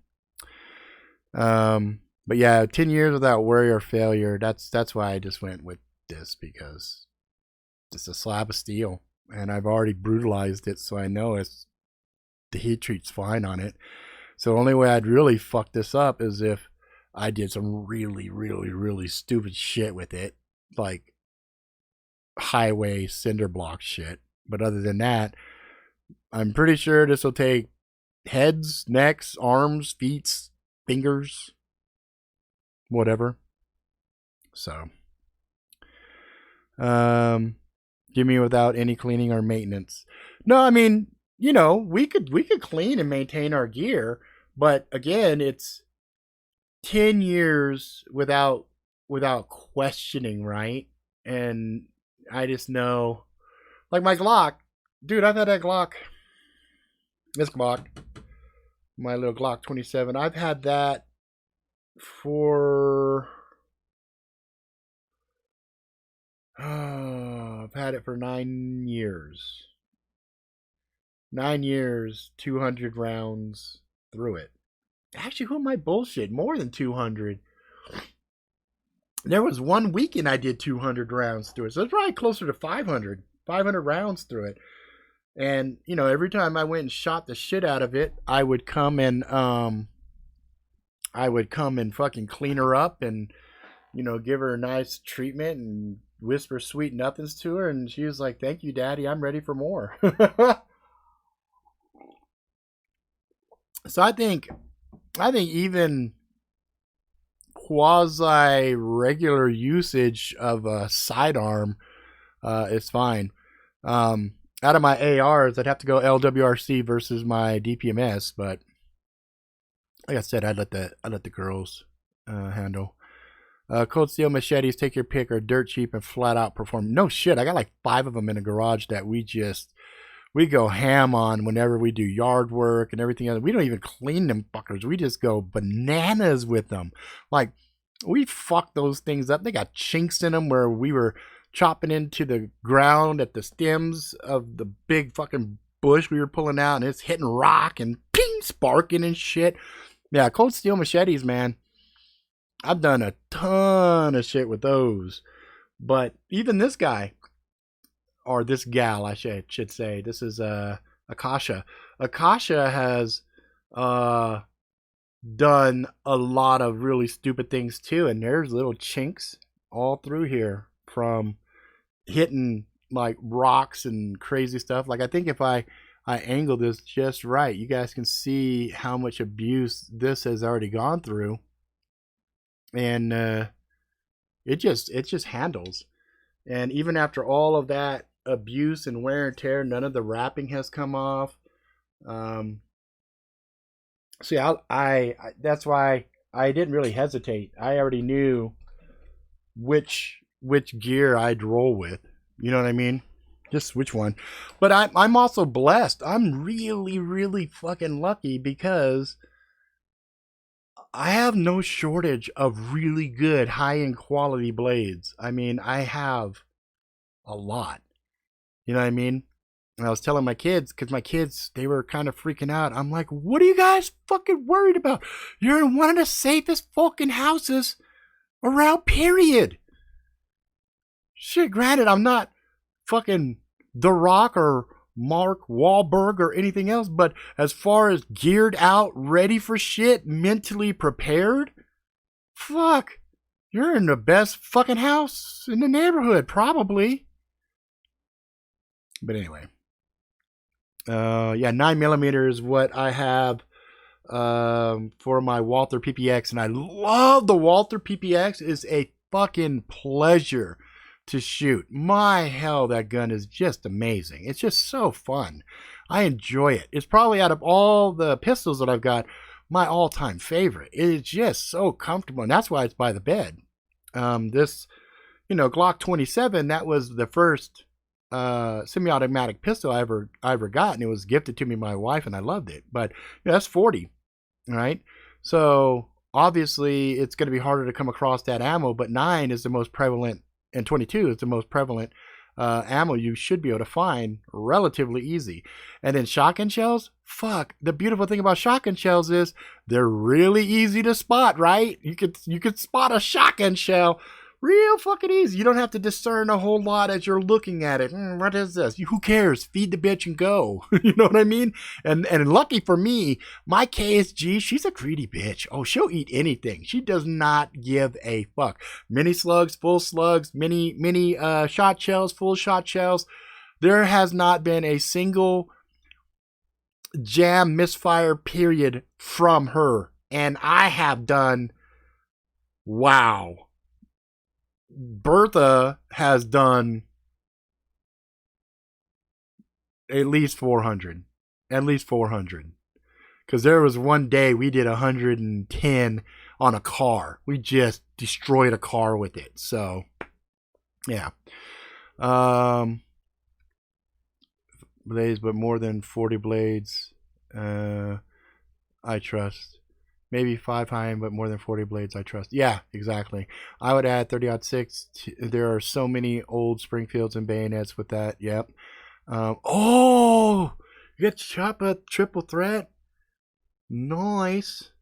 A: but yeah, 10 years without worry or failure. That's why I just went with this, because it's a slab of steel, and I've already brutalized it, so I know the heat treat's fine on it. So the only way I'd really fuck this up is if I did some really, really, really stupid shit with it, like highway cinder block shit. But other than that, I'm pretty sure this will take heads, necks, arms, feet, fingers, whatever. So, give me without any cleaning or maintenance. No, I mean, we could clean and maintain our gear, but again, it's 10 years without questioning, right? And I just know, like my Glock, dude, I've had that Glock, my little Glock 27. I've had that for, I've had it for 9 years. 9 years, 200 rounds through it. Actually, who am I bullshit? More than 200. There was one weekend I did 200 rounds through it. So it's probably closer to 500 rounds through it. And, every time I went and shot the shit out of it, I would come and fucking clean her up and, give her a nice treatment and whisper sweet nothings to her. And she was like, "Thank you, Daddy. I'm ready for more." So I think even quasi regular usage of a sidearm it's fine. Out of my ARs, I'd have to go LWRC versus my DPMS, but like I said, I'd let the girls handle. Cold steel machetes, take your pick, are dirt cheap and flat out perform. No shit, I got like 5 of them in a garage that we go ham on whenever we do yard work and everything else. We don't even clean them fuckers. We just go bananas with them. Like, we fuck those things up. They got chinks in them where we were chopping into the ground at the stems of the big fucking bush we were pulling out, and it's hitting rock and ping, sparking and shit. Yeah, cold steel machetes, man. I've done a ton of shit with those. But even this guy, or this gal, I should say, this is Akasha. Akasha has done a lot of really stupid things too, and there's little chinks all through here from hitting like rocks and crazy stuff. Like, I think if I angle this just right, you guys can see how much abuse this has already gone through, and it just handles. And even after all of that abuse and wear and tear, none of the wrapping has come off. See, I that's why I didn't really hesitate. I already knew which gear I'd roll with. You know what I mean? Just which one. But I'm also blessed. I'm really, really fucking lucky because I have no shortage of really good high-end quality blades. I mean, I have a lot. You know what I mean? And I was telling my kids, because my kids, they were kind of freaking out. I'm like, what are you guys fucking worried about? You're in one of the safest fucking houses around, period. Shit, granted, I'm not fucking The Rock or Mark Wahlberg or anything else, but as far as geared out, ready for shit, mentally prepared, fuck, you're in the best fucking house in the neighborhood, probably. But anyway, yeah, 9mm is what I have for my Walther PPX, and I love the Walther PPX. It's a fucking pleasure to shoot. My hell, that gun is just amazing. It's just so fun. I enjoy it. It's probably, out of all the pistols that I've got, my all-time favorite. It is just so comfortable, and that's why it's by the bed. This, Glock 27, that was the first semi-automatic pistol I ever got, and it was gifted to me by my wife, and I loved it. But that's 40, right? So obviously it's going to be harder to come across that ammo, but 9 is the most prevalent, and 22 is the most prevalent ammo you should be able to find relatively easy. And then shotgun shells, fuck, the beautiful thing about shotgun shells is they're really easy to spot, right? You could spot a shotgun shell real fucking easy. You don't have to discern a whole lot as you're looking at it. What is this? Who cares? Feed the bitch and go. You know what I mean? And lucky for me, my KSG, she's a greedy bitch. Oh, she'll eat anything. She does not give a fuck. Mini slugs, full slugs, mini shot shells, full shot shells. There has not been a single jam misfire period from her. And I have done, wow. Bertha has done at least 400. At least 400. Because there was one day we did 110 on a car. We just destroyed a car with it. So, yeah. Blades, but more than 40 blades. I trust. Maybe 5 high, but more than 40 blades, I trust. Yeah, exactly. I would add 30-06. There are so many old Springfields and bayonets with that. Yep. Oh, you get chop a triple threat. Nice.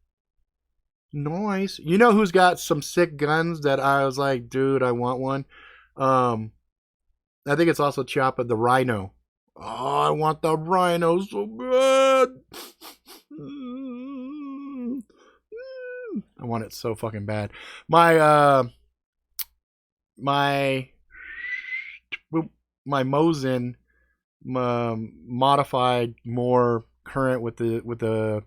A: Nice. You know who's got some sick guns that I was like, dude, I want one? I think it's also Choppa, the Rhino. Oh, I want the Rhino so bad. I want it so fucking bad. My Mosin modified, more current with the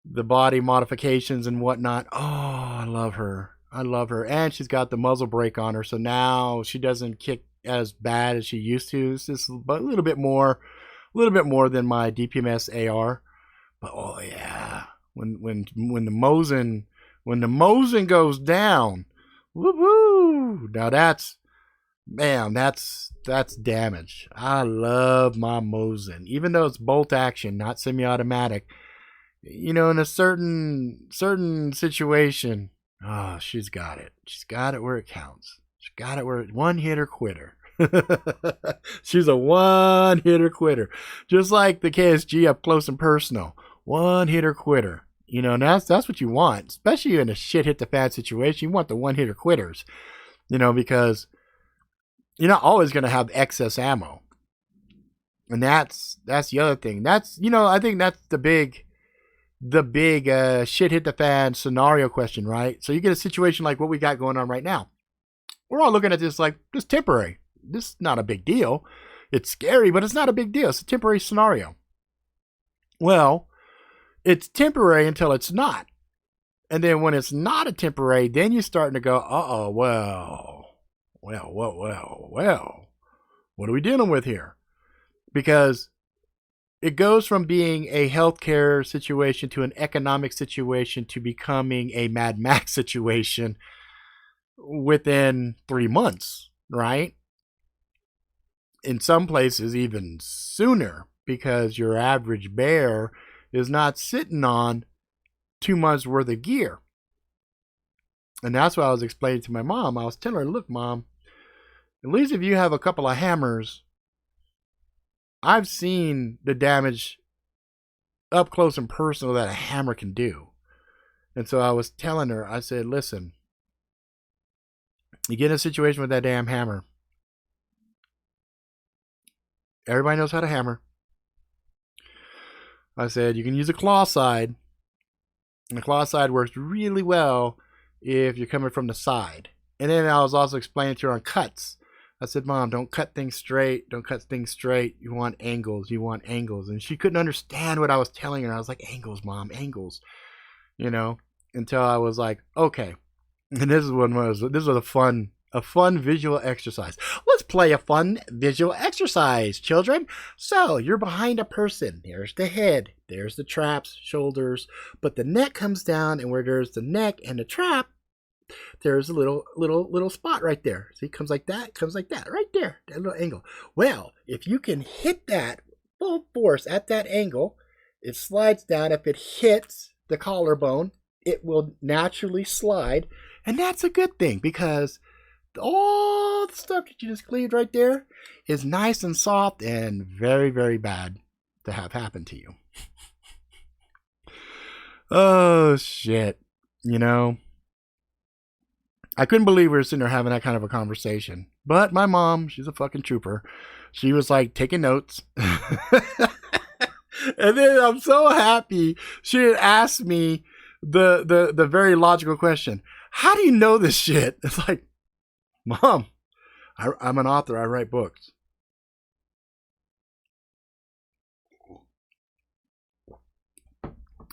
A: body modifications and whatnot. Oh, I love her. I love her, and she's got the muzzle brake on her, so now she doesn't kick as bad as she used to. It's just a little bit more than my DPMS AR. But oh yeah, when the Mosin goes down, woo! Now that's damage. I love my Mosin, even though it's bolt action, not semi-automatic. In a certain situation, she's got it. She's got it where it counts. She's got it where one hitter quitter. She's a one hitter quitter, just like the KSG up close and personal. One hitter quitter. And that's what you want, especially in a shit hit the fan situation. You want the one hitter quitters, because you're not always going to have excess ammo. And that's the other thing. That's, I think that's the big shit hit the fan scenario question, right? So you get a situation like what we got going on right now. We're all looking at this like this temporary. This is not a big deal. It's scary, but it's not a big deal. It's a temporary scenario. Well, it's temporary until it's not. And then when it's not a temporary, then you're starting to go, well, what are we dealing with here? Because it goes from being a healthcare situation to an economic situation to becoming a Mad Max situation within 3 months, right? In some places, even sooner, because your average bear is not sitting on 2 months worth of gear. And that's what I was explaining to my mom. I was telling her, look, Mom, at least if you have a couple of hammers, I've seen the damage up close and personal that a hammer can do. And so I was telling her, I said, listen, you get in a situation with that damn hammer. Everybody knows how to hammer. I said, you can use a claw side. And the claw side works really well if you're coming from the side. And then I was also explaining to her on cuts. I said, Mom, don't cut things straight. Don't cut things straight. You want angles. You want angles. And she couldn't understand what I was telling her. I was like, angles, Mom, angles. Until I was like, okay. And this was a fun visual exercise. Let's play a fun visual exercise, children. So you're behind a person. There's the head. There's the traps, shoulders. But the neck comes down, and where there's the neck and the trap, there's a little spot right there. See, it comes like that, right there, that little angle. Well, if you can hit that full force at that angle, it slides down. If it hits the collarbone, it will naturally slide. And that's a good thing, because all the stuff that you just cleaved right there is nice and soft and very, very bad to have happen to you. Oh, shit. I couldn't believe we were sitting there having that kind of a conversation. But my mom, she's a fucking trooper. She was like taking notes. And then I'm so happy she had asked me the very logical question. How do you know this shit? It's like, Mom, I'm an author. I write books.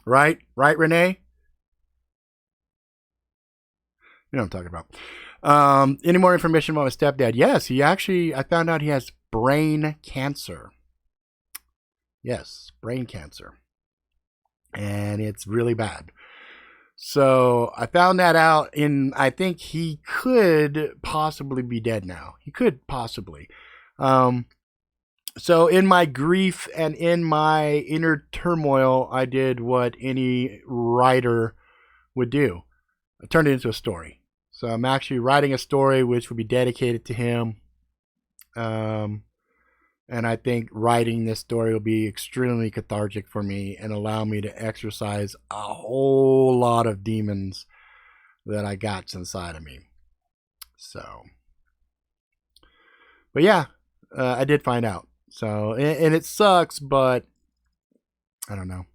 A: Right, Renee? You know what I'm talking about. Any more information about my stepdad? Yes, I found out he has brain cancer. Yes, brain cancer. And it's really bad. So I found that out, and I think he could possibly be dead now. He could possibly. So in my grief and in my inner turmoil, I did what any writer would do. I turned it into a story. So I'm actually writing a story which will be dedicated to him. And I think writing this story will be extremely cathartic for me and allow me to exercise a whole lot of demons that I got inside of me. So, but yeah, I did find out. So, and it sucks, but I don't know.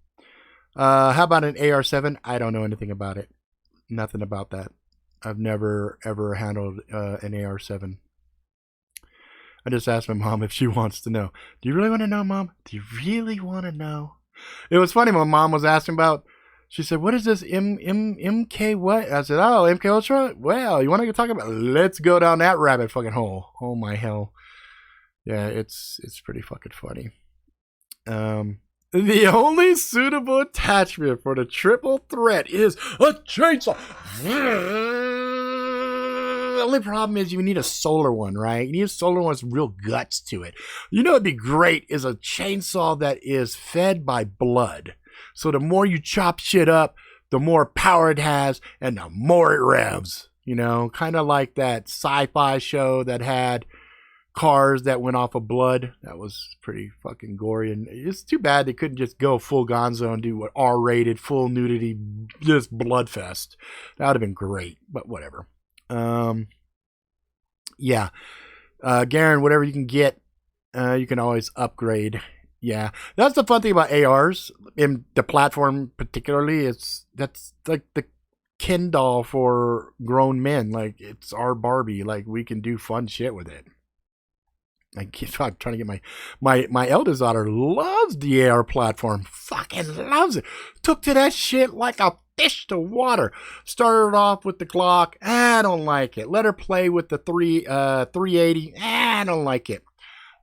A: How about an AR-7? I don't know anything about it. Nothing about that. I've never, ever handled an AR-7. I just asked my mom if she wants to know. Do you really want to know, Mom? Do you really want to know? It was funny. My mom was asking about, She said, "What is this MK what?" I said, "Oh, MK Ultra. Well, you want to talk about? Let's go down that rabbit fucking hole. Oh my hell, yeah, it's pretty fucking funny." The only suitable attachment for the triple threat is a chainsaw. The only problem is you need a solar one, right? You need a solar one with real guts to it. You know, it'd be great is a chainsaw that is fed by blood. So the more you chop shit up, the more power it has and the more it revs. You know, kind of like that sci-fi show that had cars that went off of blood. That was pretty fucking gory. And it's too bad they couldn't just go full gonzo and do what R-rated, full nudity, just bloodfest. That would have been great, but whatever. Yeah. Garen, whatever you can get, you can always upgrade. Yeah, that's the fun thing about ARs in the platform, particularly. That's like the Ken doll for grown men. Like it's our Barbie. Like we can do fun shit with it. I'm trying to get my eldest daughter loves the AR platform. Fucking loves it. Took to that shit like a fish to water. Started off with the Glock. I don't like it. Let her play with the 380. I don't like it.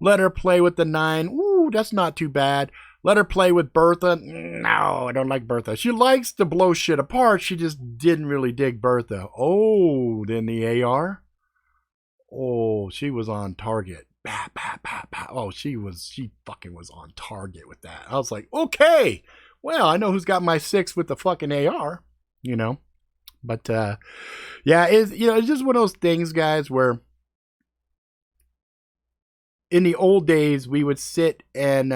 A: Let her play with the 9. Ooh, that's not too bad. Let her play with Bertha. No, I don't like Bertha. She likes to blow shit apart. She just didn't really dig Bertha. Oh, then the AR. Oh, she was on target. Bah, bah, bah, bah. Oh, she fucking was on target with that. I was like, okay, well, I know who's got my 6 with the fucking AR, you know. But yeah, it's just one of those things, guys, where in the old days, we would sit and,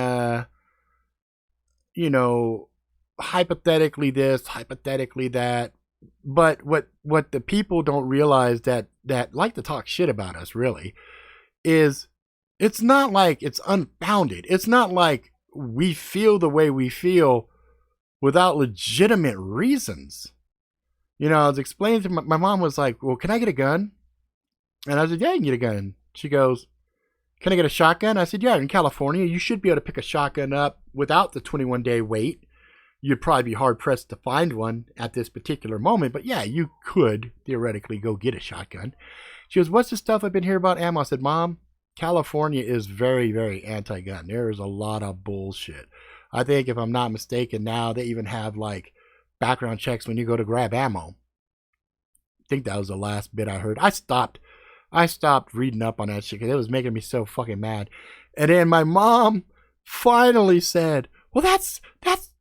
A: hypothetically this, hypothetically that. But what the people don't realize that like to talk shit about us, really, is it's not like it's unfounded. It's not like we feel the way we feel without legitimate reasons. You know, I was explaining to my mom was like, well, can I get a gun? And I said, yeah, you can get a gun. She goes, can I get a shotgun? I said, yeah, in California, you should be able to pick a shotgun up without the 21-day wait. You'd probably be hard-pressed to find one at this particular moment. But yeah, you could theoretically go get a shotgun. She goes, what's the stuff I've been hearing about ammo? I said, Mom, California is very, very anti-gun. There is a lot of bullshit. I think if I'm not mistaken now, they even have like background checks when you go to grab ammo. I think that was the last bit I heard. I stopped reading up on that shit because it was making me so fucking mad. And then my mom finally said, well, that's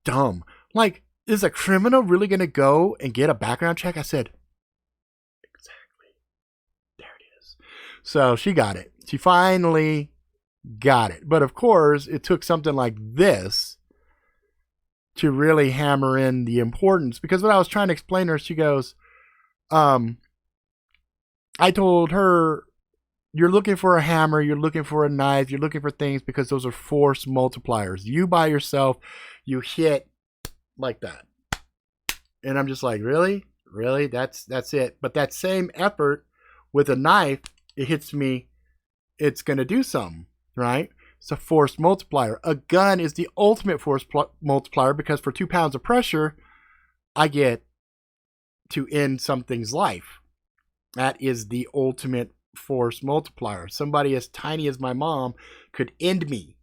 A: dumb. Like, is a criminal really going to go and get a background check? I said, exactly. There it is. So she got it. She finally got it. But of course, it took something like this to really hammer in the importance. Because what I was trying to explain to her, she goes, I told her, you're looking for a hammer, you're looking for a knife, you're looking for things because those are force multipliers. You by yourself, you hit like that. And I'm just like, really? Really? That's it. But that same effort with a knife, it hits me, it's going to do something, right? It's a force multiplier. A gun is the ultimate force multiplier because for 2 pounds of pressure, I get to end something's life. That is the ultimate force multiplier. Somebody as tiny as my mom could end me,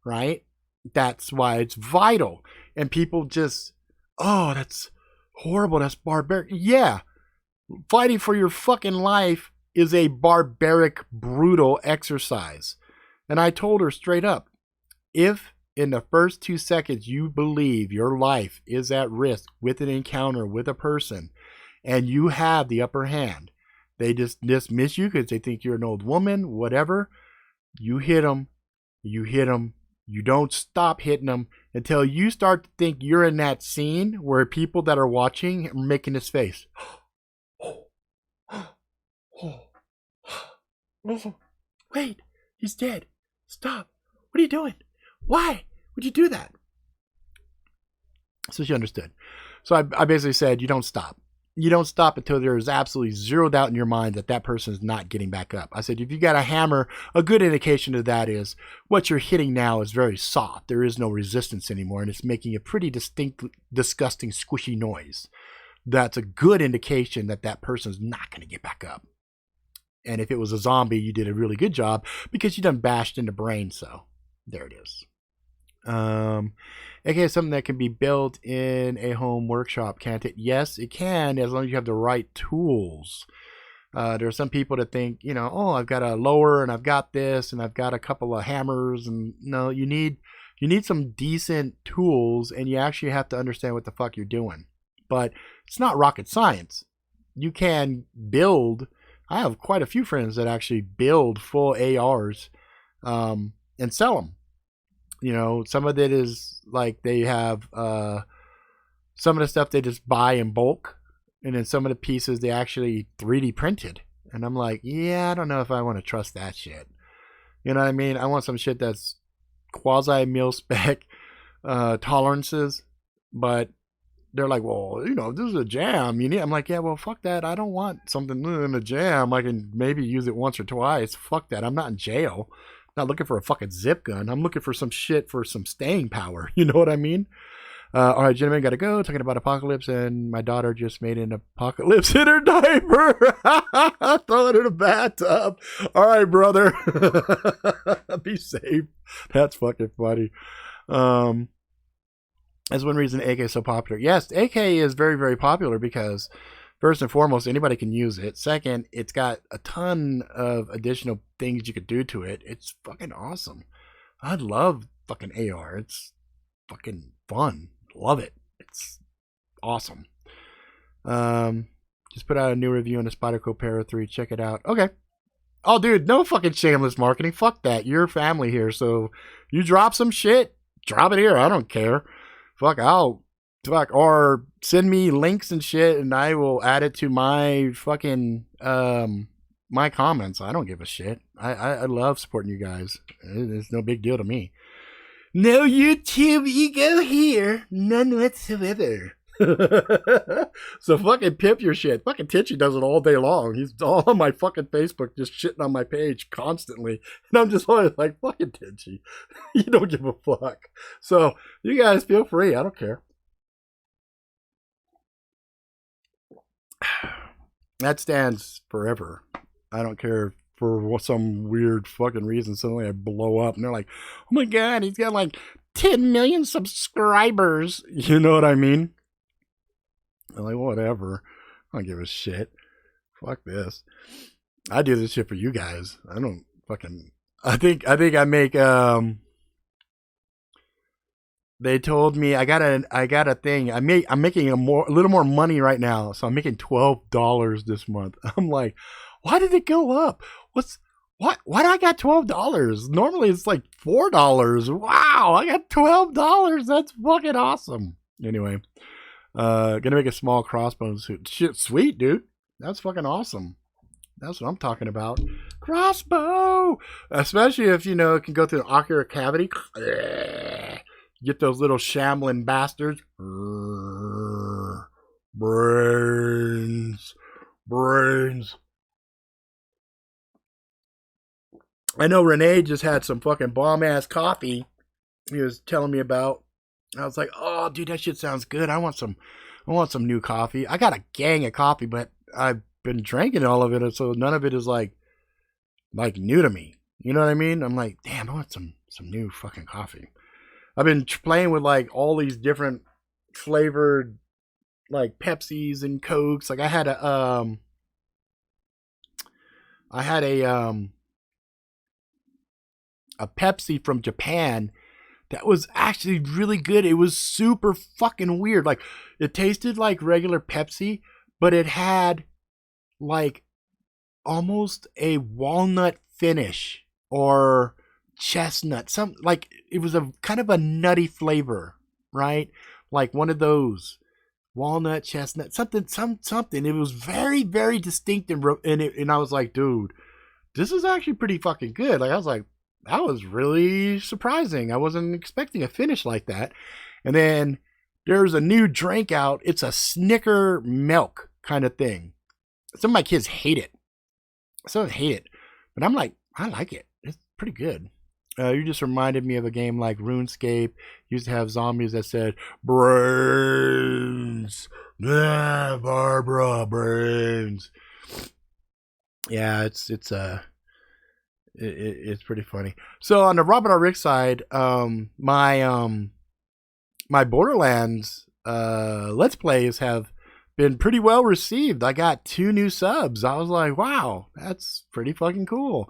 A: right? That's why it's vital. And people just, oh, that's horrible. That's barbaric. Yeah. Fighting for your fucking life is a barbaric, brutal exercise. And I told her straight up, if in the first 2 seconds you believe your life is at risk with an encounter with a person and you have the upper hand, they just dismiss you because they think you're an old woman, whatever. You hit them. You hit them. You don't stop hitting them until you start to think you're in that scene where people that are watching are making this face. Wait, he's dead. Stop. What are you doing? Why would you do that? So she understood. So I basically said, you don't stop. you don't stop until there is absolutely zero doubt in your mind that that person is not getting back up. I said, if you got a hammer, a good indication of that is what you're hitting now is very soft. There is no resistance anymore, and it's making a pretty distinct, disgusting, squishy noise. That's a good indication that that person is not going to get back up. And if it was a zombie, you did a really good job because you done bashed in the brain. So there it is. Okay, something that can be built in a home workshop, can't it? Yes, it can, as long as you have the right tools. There are some people that think, you know, oh, I've got a lower and I've got this and I've got a couple of hammers, and no, you need some decent tools, and you actually have to understand what the fuck you're doing. But it's not rocket science. You can build. I have quite a few friends that actually build full ARs and sell them. You know, some of it is like they have some of the stuff they just buy in bulk, and then some of the pieces they actually 3D printed. And I'm like, yeah, I don't know if I want to trust that shit. You know what I mean? I want some shit that's quasi mil spec tolerances, but they're like, well, you know, this is a jam. I'm like, yeah, well, fuck that. I don't want something in a jam. I can maybe use it once or twice. Fuck that. I'm not in jail. Not looking for a fucking zip gun. I'm looking for some shit for some staying power. You know what I mean? All right, gentlemen, gotta go. Talking about apocalypse, and my daughter just made an apocalypse in her diaper. Throw it in a bathtub. All right, brother. Be safe. That's fucking funny. That's one reason AK is so popular. Yes, AK is very, very popular because first and foremost, anybody can use it. Second, it's got a ton of additional things you could do to it. It's fucking awesome. I love fucking AR. It's fucking fun. Love it. It's awesome. Just put out a new review on the Spyderco Para 3. Check it out. Okay. Oh, dude, no fucking shameless marketing. Fuck that. You're family here, so you drop some shit, drop it here. I don't care. Or send me links and shit, and I will add it to my fucking my comments. I don't give a shit. I love supporting you guys. It's no big deal to me. No YouTube ego here, none whatsoever. So fucking pimp your shit. Fucking Titchy does it all day long. He's all on my fucking Facebook, just shitting on my page constantly, and I'm just always like, fucking Titchy, you don't give a fuck. So you guys feel free. I don't care. That stands forever. I don't care for some weird fucking reason. Suddenly I blow up and they're like, oh my god, he's got like 10 million subscribers. You know what I mean? I'm like, whatever. I don't give a shit. Fuck this. I do this shit for you guys. I don't fucking. I think I make. They told me I got a thing. I'm making a little more money right now, so I'm making $12 this month. I'm like, why did it go up? Why do I got $12? Normally it's like $4. Wow, I got $12. That's fucking awesome. Anyway, gonna make a small crossbow suit. Shit, sweet, dude. That's fucking awesome. That's what I'm talking about. Crossbow, especially if you know it can go through an ocular cavity. Get those little shambling bastards. Brains. I know Renee just had some fucking bomb-ass coffee he was telling me about. I was like, oh, dude, that shit sounds good. I want some new coffee. I got a gang of coffee, but I've been drinking all of it, so none of it is like new to me. You know what I mean? I'm like, damn, I want some new fucking coffee. I've been playing with like all these different flavored like Pepsis and Cokes. Like I had a Pepsi from Japan that was actually really good. It was super fucking weird. Like it tasted like regular Pepsi, but it had like almost a walnut finish or chestnut. Some like it was a kind of a nutty flavor, right? Like one of those walnut, chestnut, something. It was very, very distinct and I was like, dude, this is actually pretty fucking good. Like I was like, that was really surprising. I wasn't expecting a finish like that. And then there's a new drink out. It's a Snicker milk. kind of thing. Some of my kids hate it. Some hate it, but I'm like, I like it. It's pretty good. You just reminded me of a game like RuneScape. Used to have zombies that said brains. Yeah, Barbara brains. Yeah, it's pretty funny. So on the Robert R. Rick side, my Borderlands Let's Plays have been pretty well received. I got 2 new subs. I was like, wow, that's pretty fucking cool.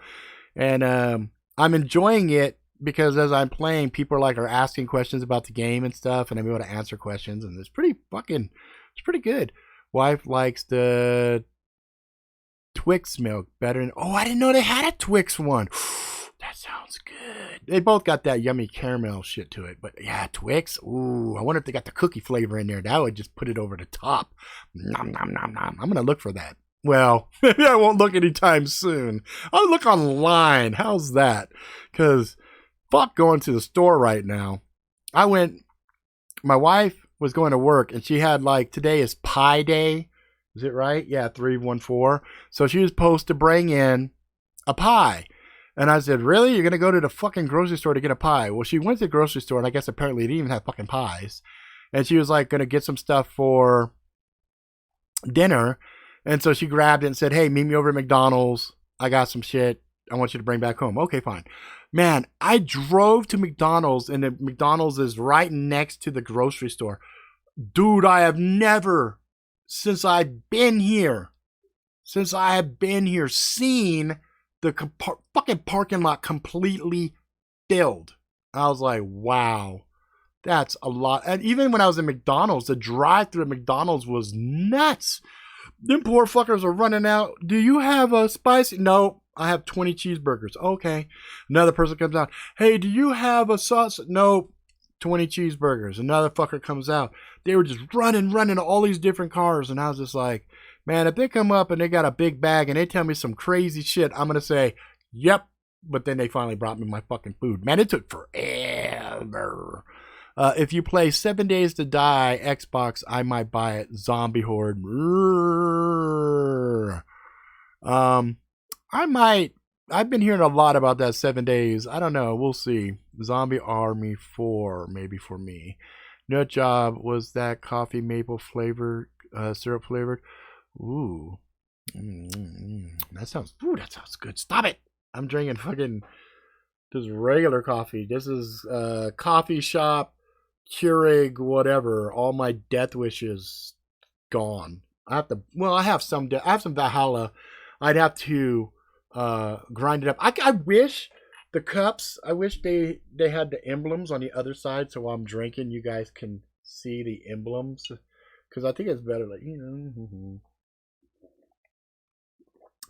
A: And I'm enjoying it because as I'm playing, people are asking questions about the game and stuff, and I'm able to answer questions, and it's pretty good. Wife likes the Twix milk better than, oh, I didn't know they had a Twix one. That sounds good. They both got that yummy caramel shit to it, but yeah, Twix. Ooh, I wonder if they got the cookie flavor in there. That would just put it over the top. Nom nom nom nom. I'm gonna look for that. Well, maybe I won't look anytime soon. I'll look online. How's that? Because fuck going to the store right now. My wife was going to work and she had today is pie day. Is it right? Yeah, 314. So she was supposed to bring in a pie. And I said, really? You're going to go to the fucking grocery store to get a pie? Well, she went to the grocery store and I guess apparently it didn't even have fucking pies. And she was going to get some stuff for dinner. And so she grabbed it and said, hey, meet me over at McDonald's. I got some shit I want you to bring back home. Okay, fine. Man, I drove to McDonald's and the McDonald's is right next to the grocery store. Dude, I have never, since I've been here, seen the fucking parking lot completely filled. I was like, wow, that's a lot. And even when I was in McDonald's, the drive-thru at McDonald's was nuts. Them poor fuckers are running out. Do you have a spicy? No, I have 20 cheeseburgers. Okay. Another person comes out. Hey, do you have a sauce? No, 20 cheeseburgers. Another fucker comes out. They were just running all these different cars. And I was just like, man, if they come up and they got a big bag and they tell me some crazy shit, I'm going to say, yep. But then they finally brought me my fucking food. Man, it took forever. If you play 7 Days to Die Xbox, I might buy it. Zombie Horde. I might. I've been hearing a lot about that 7 days. I don't know. We'll see. Zombie Army 4, maybe for me. Nut Job, was that coffee maple flavored, syrup flavored? Ooh. That sounds good. Stop it. I'm drinking fucking just regular coffee. This is coffee shop Keurig, whatever. All my death wishes gone. I have some Valhalla. I'd have to grind it up. I wish the cups, I wish they had the emblems on the other side, so while I'm drinking you guys can see the emblems, because I think it's better,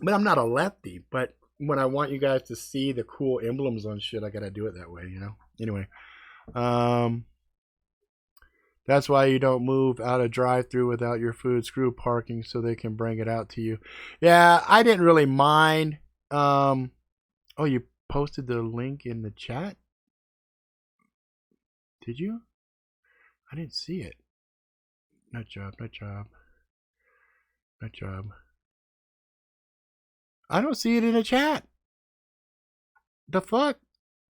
A: but I'm not a lefty, but when I want you guys to see the cool emblems on shit, I gotta do it that way, anyway. That's why you don't move out of drive-thru without your food. Screw parking so they can bring it out to you. Yeah, I didn't really mind. Oh, you posted the link in the chat? Did you? I didn't see it. Nut job. I don't see it in the chat. The fuck?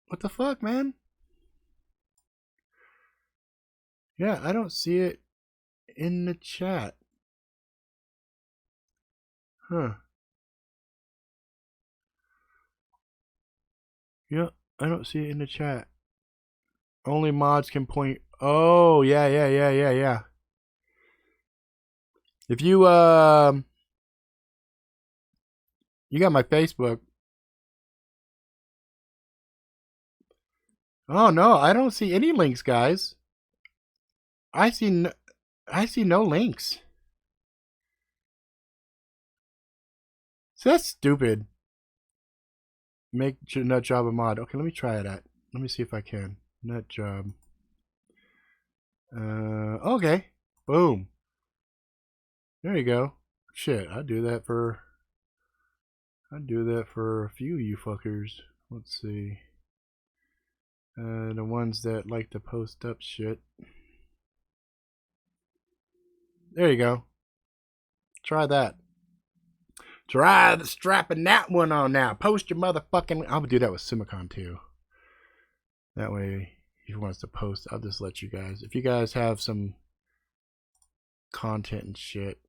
A: What the fuck, man? Yeah, I don't see it in the chat. Huh. Yeah, I don't see it in the chat. Only mods can point. Oh, yeah. If you you got my Facebook. Oh no, I don't see any links, guys. I see no links. So that's stupid. Make Nut Job a mod. Okay, let me try it out. Let me see if I can. Nut Job. Okay. Boom. There you go. Shit, I'd do that for a few of you fuckers. Let's see. The ones that like to post up shit. There you go. Try that. Try the strapping that one on now. Post your motherfucking. I'm gonna do that with Simicon too. That way, if he wants to post, I'll just let you guys. If you guys have some content and shit,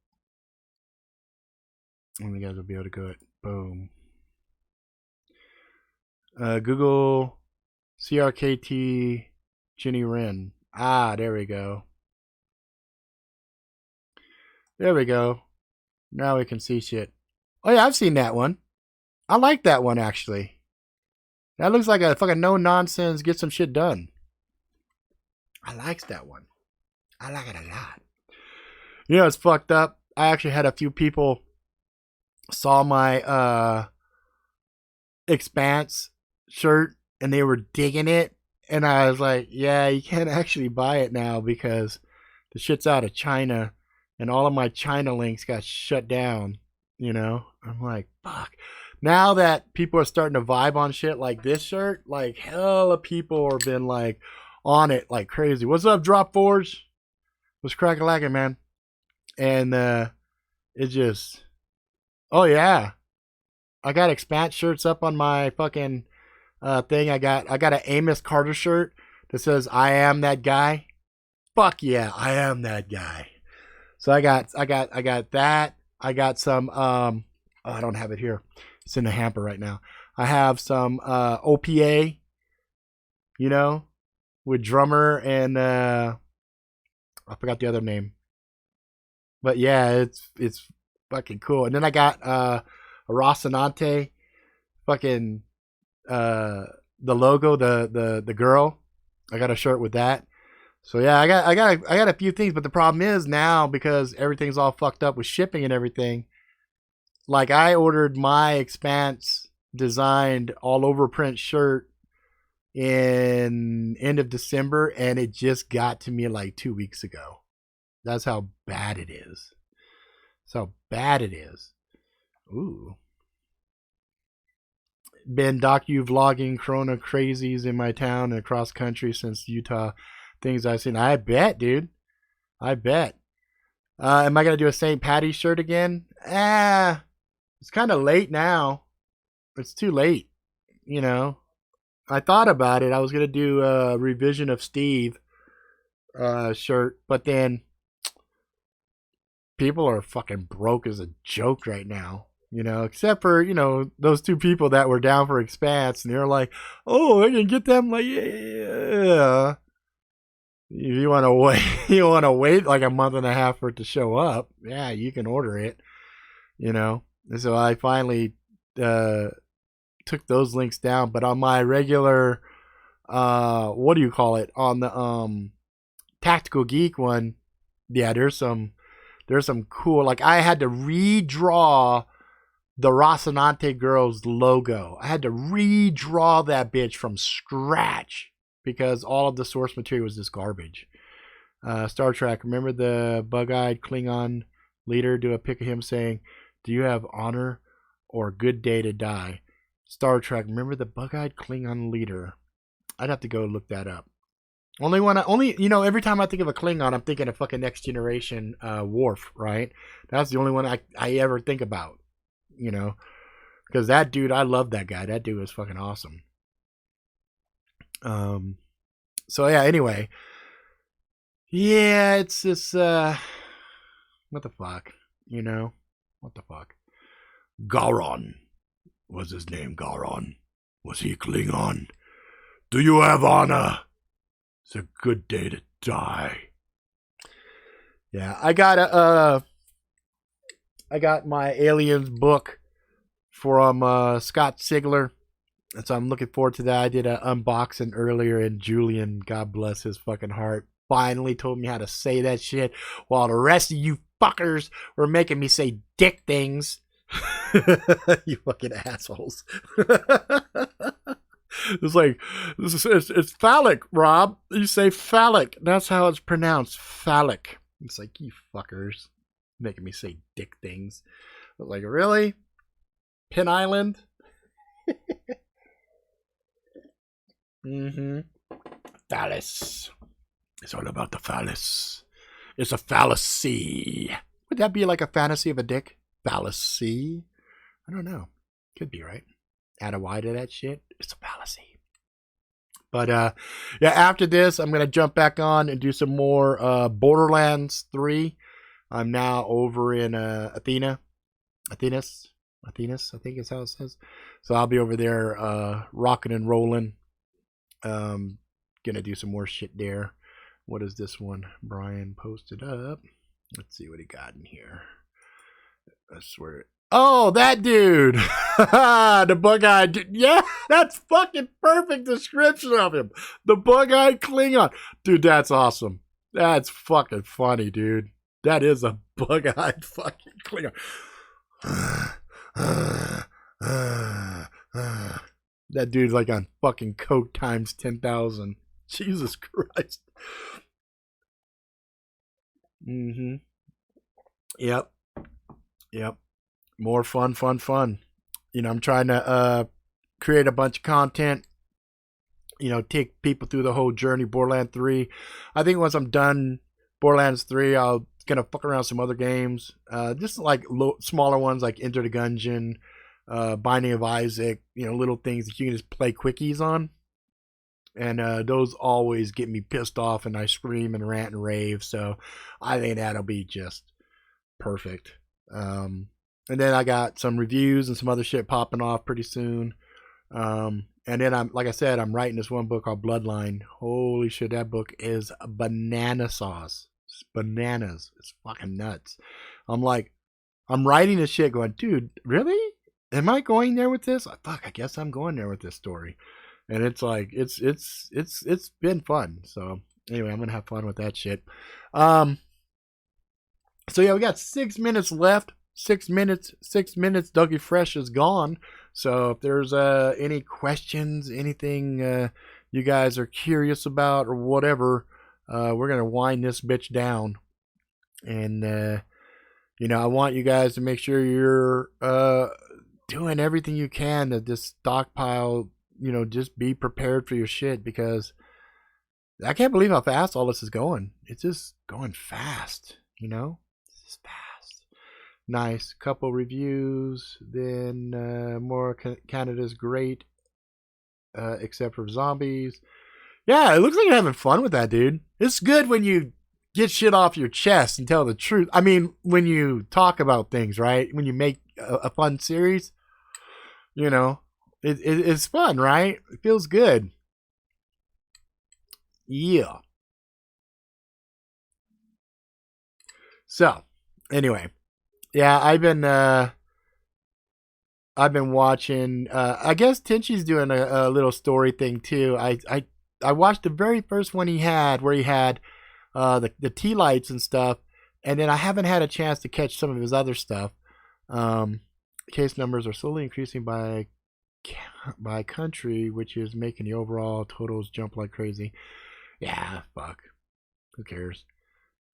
A: and you guys will be able to go it. Boom. Google CRKT Jenny Wren. Ah, there we go. There we go. Now we can see shit. Oh yeah, I've seen that one. I like that one actually. That looks like a fucking no nonsense, get some shit done. I likes that one. I like it a lot. You know, it's fucked up. I actually had a few people saw my Expanse shirt and they were digging it, and I was like, yeah, you can't actually buy it now because the shit's out of China and all of my China links got shut down. You know, I'm like, fuck. Now that people are starting to vibe on shit like this shirt, like hella people have been like on it like crazy. What's up, Drop Fours? What's crack-a-lackin', man? And it just, oh yeah, I got Expanse shirts up on my fucking thing. I got an Amos Carter shirt that says I am that guy. Fuck yeah, I am that guy. So I got that. I got some oh, I don't have it here. It's in the hamper right now. I have some OPA, you know, with drummer and I forgot the other name. But yeah, it's fucking cool. And then I got a Rocinante, fucking the logo, the girl. I got a shirt with that. So yeah, I got a few things, but the problem is now because everything's all fucked up with shipping and everything. Like I ordered my Expanse designed all over print shirt in end of December, and it just got to me like 2 weeks ago. That's how bad it is. That's how bad it is. Ooh. Been docu-vlogging Corona crazies in my town and across country since Utah. Things I've seen. I bet, dude. I bet. Am I going to do a St. Patty's shirt again? It's kind of late now. It's too late, you know. I thought about it. I was going to do a revision of Steve shirt, but then people are fucking broke as a joke right now, you know, except for, you know, those two people that were down for Expanse, and they're like, oh, I can get them, like, yeah. If you want to wait like a month and a half for it to show up, yeah, you can order it, you know. And so I finally took those links down, but on my regular what do you call it, on the Tactical Geek one, yeah, there's some cool, like I had to redraw the Rocinante Girls logo. I had to redraw that bitch from scratch because all of the source material was just garbage. Star Trek, remember the bug-eyed Klingon leader? Do a pic of him saying, do you have honor or good day to die? Star Trek, remember the bug-eyed Klingon leader? I'd have to go look that up. Only, you know, every time I think of a Klingon, I'm thinking of fucking Next Generation Worf, right? That's the only one I ever think about, you know, because that dude, I love that guy. That dude was fucking awesome. So yeah, anyway, yeah, it's just, what the fuck, you know, what the fuck? Garon was his name. Garon, was he Klingon? Do you have honor? It's a good day to die. Yeah, I got my Aliens book from Scott Sigler, and so I'm looking forward to that. I did an unboxing earlier, and Julian, God bless his fucking heart, finally told me how to say that shit, while the rest of you fuckers were making me say dick things. You fucking assholes. It's like, it's phallic, Rob. You say phallic. That's how it's pronounced. Phallic. It's like, you fuckers making me say dick things. I was like, really? Pin Island? Mm-hmm. Phallus. It's all about the phallus. It's a fallacy. Would that be like a fantasy of a dick? Fallacy? I don't know. Could be, right? Add a Y to that shit. It's a fallacy. But yeah, after this, I'm gonna jump back on and do some more Borderlands 3. I'm now over in Athenas, I think is how it says. So I'll be over there rocking and rolling. Gonna do some more shit there. What is this one? Brian posted up. Let's see what he got in here. I swear. Oh, that dude. The bug-eyed dude. Yeah, that's fucking perfect description of him. The bug-eyed Klingon. Dude, that's awesome. That's fucking funny, dude. That is a bug-eyed fucking Klingon. That dude's like on fucking coke times 10,000. Jesus Christ. Mm-hmm. Yep. More fun. You know, I'm trying to create a bunch of content. You know, take people through the whole journey. Borderlands 3. I think once I'm done Borderlands 3, I'll gonna fuck around some other games. Just like smaller ones like Enter the Gungeon, Binding of Isaac. You know, little things that you can just play quickies on. And those always get me pissed off, and I scream and rant and rave. So I think that'll be just perfect. And then I got some reviews and some other shit popping off pretty soon. And then like I said, I'm writing this one book called Bloodline. Holy shit, that book is banana sauce. It's bananas. It's fucking nuts. I'm writing this shit going, dude, really? Am I going there with this? Fuck, I guess I'm going there with this story. And it's like it's been fun. So anyway, I'm gonna have fun with that shit. So yeah, we got 6 minutes left. 6 minutes. Dougie Fresh is gone. So if there's any questions, anything you guys are curious about or whatever, we're gonna wind this bitch down. And you know, I want you guys to make sure you're doing everything you can to just stockpile. You know, just be prepared for your shit, because I can't believe how fast all this is going. It's just going fast, you know? It's just fast. Nice. Couple reviews. Then more Canada's great, except for zombies. Yeah, it looks like you're having fun with that, dude. It's good when you get shit off your chest and tell the truth. I mean, when you talk about things, right? When you make a fun series, you know. It's fun, right? It feels good. Yeah. So, anyway, yeah, I've been watching. I guess Tenchi's doing a little story thing too. I watched the very first one he had, where he had the tea lights and stuff, and then I haven't had a chance to catch some of his other stuff. Case numbers are slowly increasing by country, which is making the overall totals jump like crazy. Yeah, fuck. Who cares?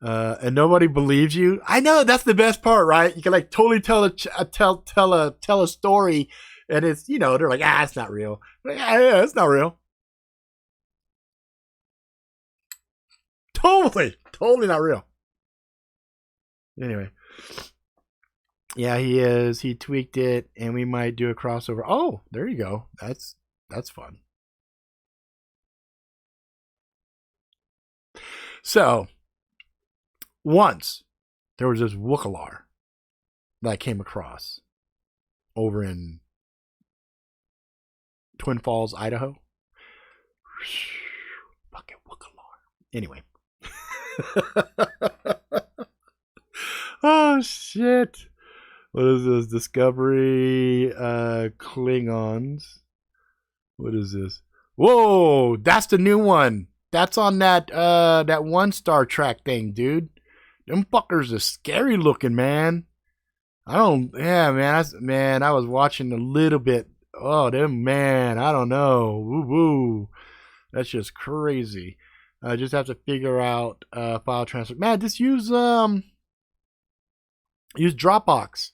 A: And nobody believes you. I know, that's the best part, right? You can like totally tell a story, and it's, you know, they're like, it's not real. Like, yeah, it's not real. Totally not real. Anyway. Yeah, he is. He tweaked it, and we might do a crossover. Oh, there you go. That's fun. So, once there was this Wookalar that I came across over in Twin Falls, Idaho. Fucking Wookalar. Anyway. Oh, shit. What is this? Discovery Klingons. What is this? Whoa, that's the new one. That's on that one Star Trek thing, dude. Them fuckers are scary looking, man. I was watching a little bit. Oh, them, man, I don't know. Woo. That's just crazy. I just have to figure out file transfer. Man, just use Dropbox.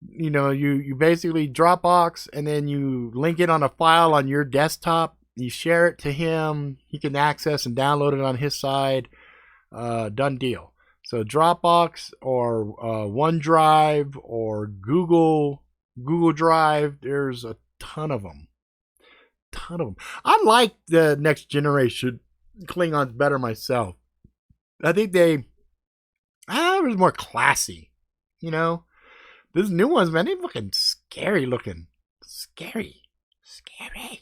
A: You know, you basically Dropbox, and then you link it on a file on your desktop. You share it to him. He can access and download it on his side. Done deal. So Dropbox or OneDrive or Google Drive, there's a ton of them. I like the next generation Klingons better myself. I think they was more classy, you know. These new ones, man, they fucking scary looking. Scary. I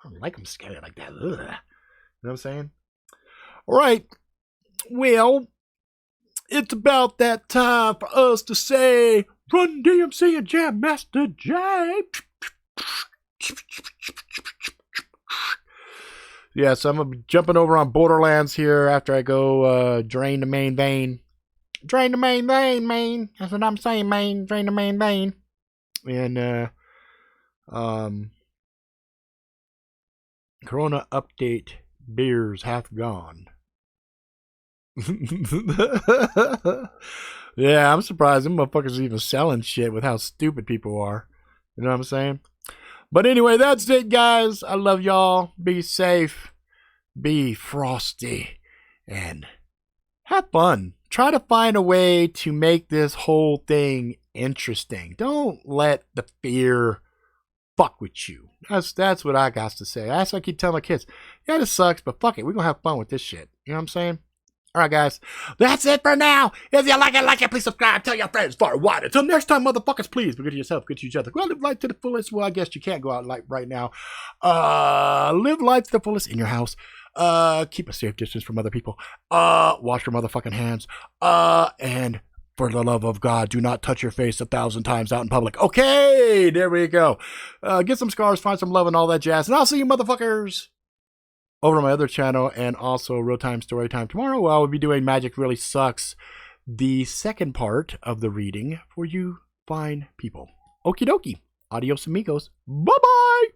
A: don't like them scary like that. Ugh. You know what I'm saying? All right. Well, it's about that time for us to say Run DMC and Jam Master J. Yeah, so I'm going to be jumping over on Borderlands here after I go drain the main vein. Drain the main vein, man. That's what I'm saying, man. Drain the main vein. And, Corona update. Beers half gone. Yeah, I'm surprised them motherfuckers are even selling shit with how stupid people are. You know what I'm saying? But anyway, that's it, guys. I love y'all. Be safe. Be frosty. And have fun. Try to find a way to make this whole thing interesting. Don't let the fear fuck with you. That's what I got to say. That's what I keep telling my kids. Yeah, this sucks, but fuck it. We're going to have fun with this shit. You know what I'm saying? All right, guys. That's it for now. If you like it, please subscribe. Tell your friends far and wide. Until next time, motherfuckers, please be good to yourself, good to each other. Go out, live life to the fullest. Well, I guess you can't go out like right now. Live life to the fullest in your house. Keep a safe distance from other people. Wash your motherfucking hands. And for the love of God, do not touch your face 1,000 times out in public. Okay, there we go. Get some scars, find some love and all that jazz. And I'll see you motherfuckers over on my other channel and also Real Time Story Time tomorrow. Well, we'll be doing Magic Really Sucks, the second part of the reading for you fine people. Okie dokie. Adios amigos. Bye-bye.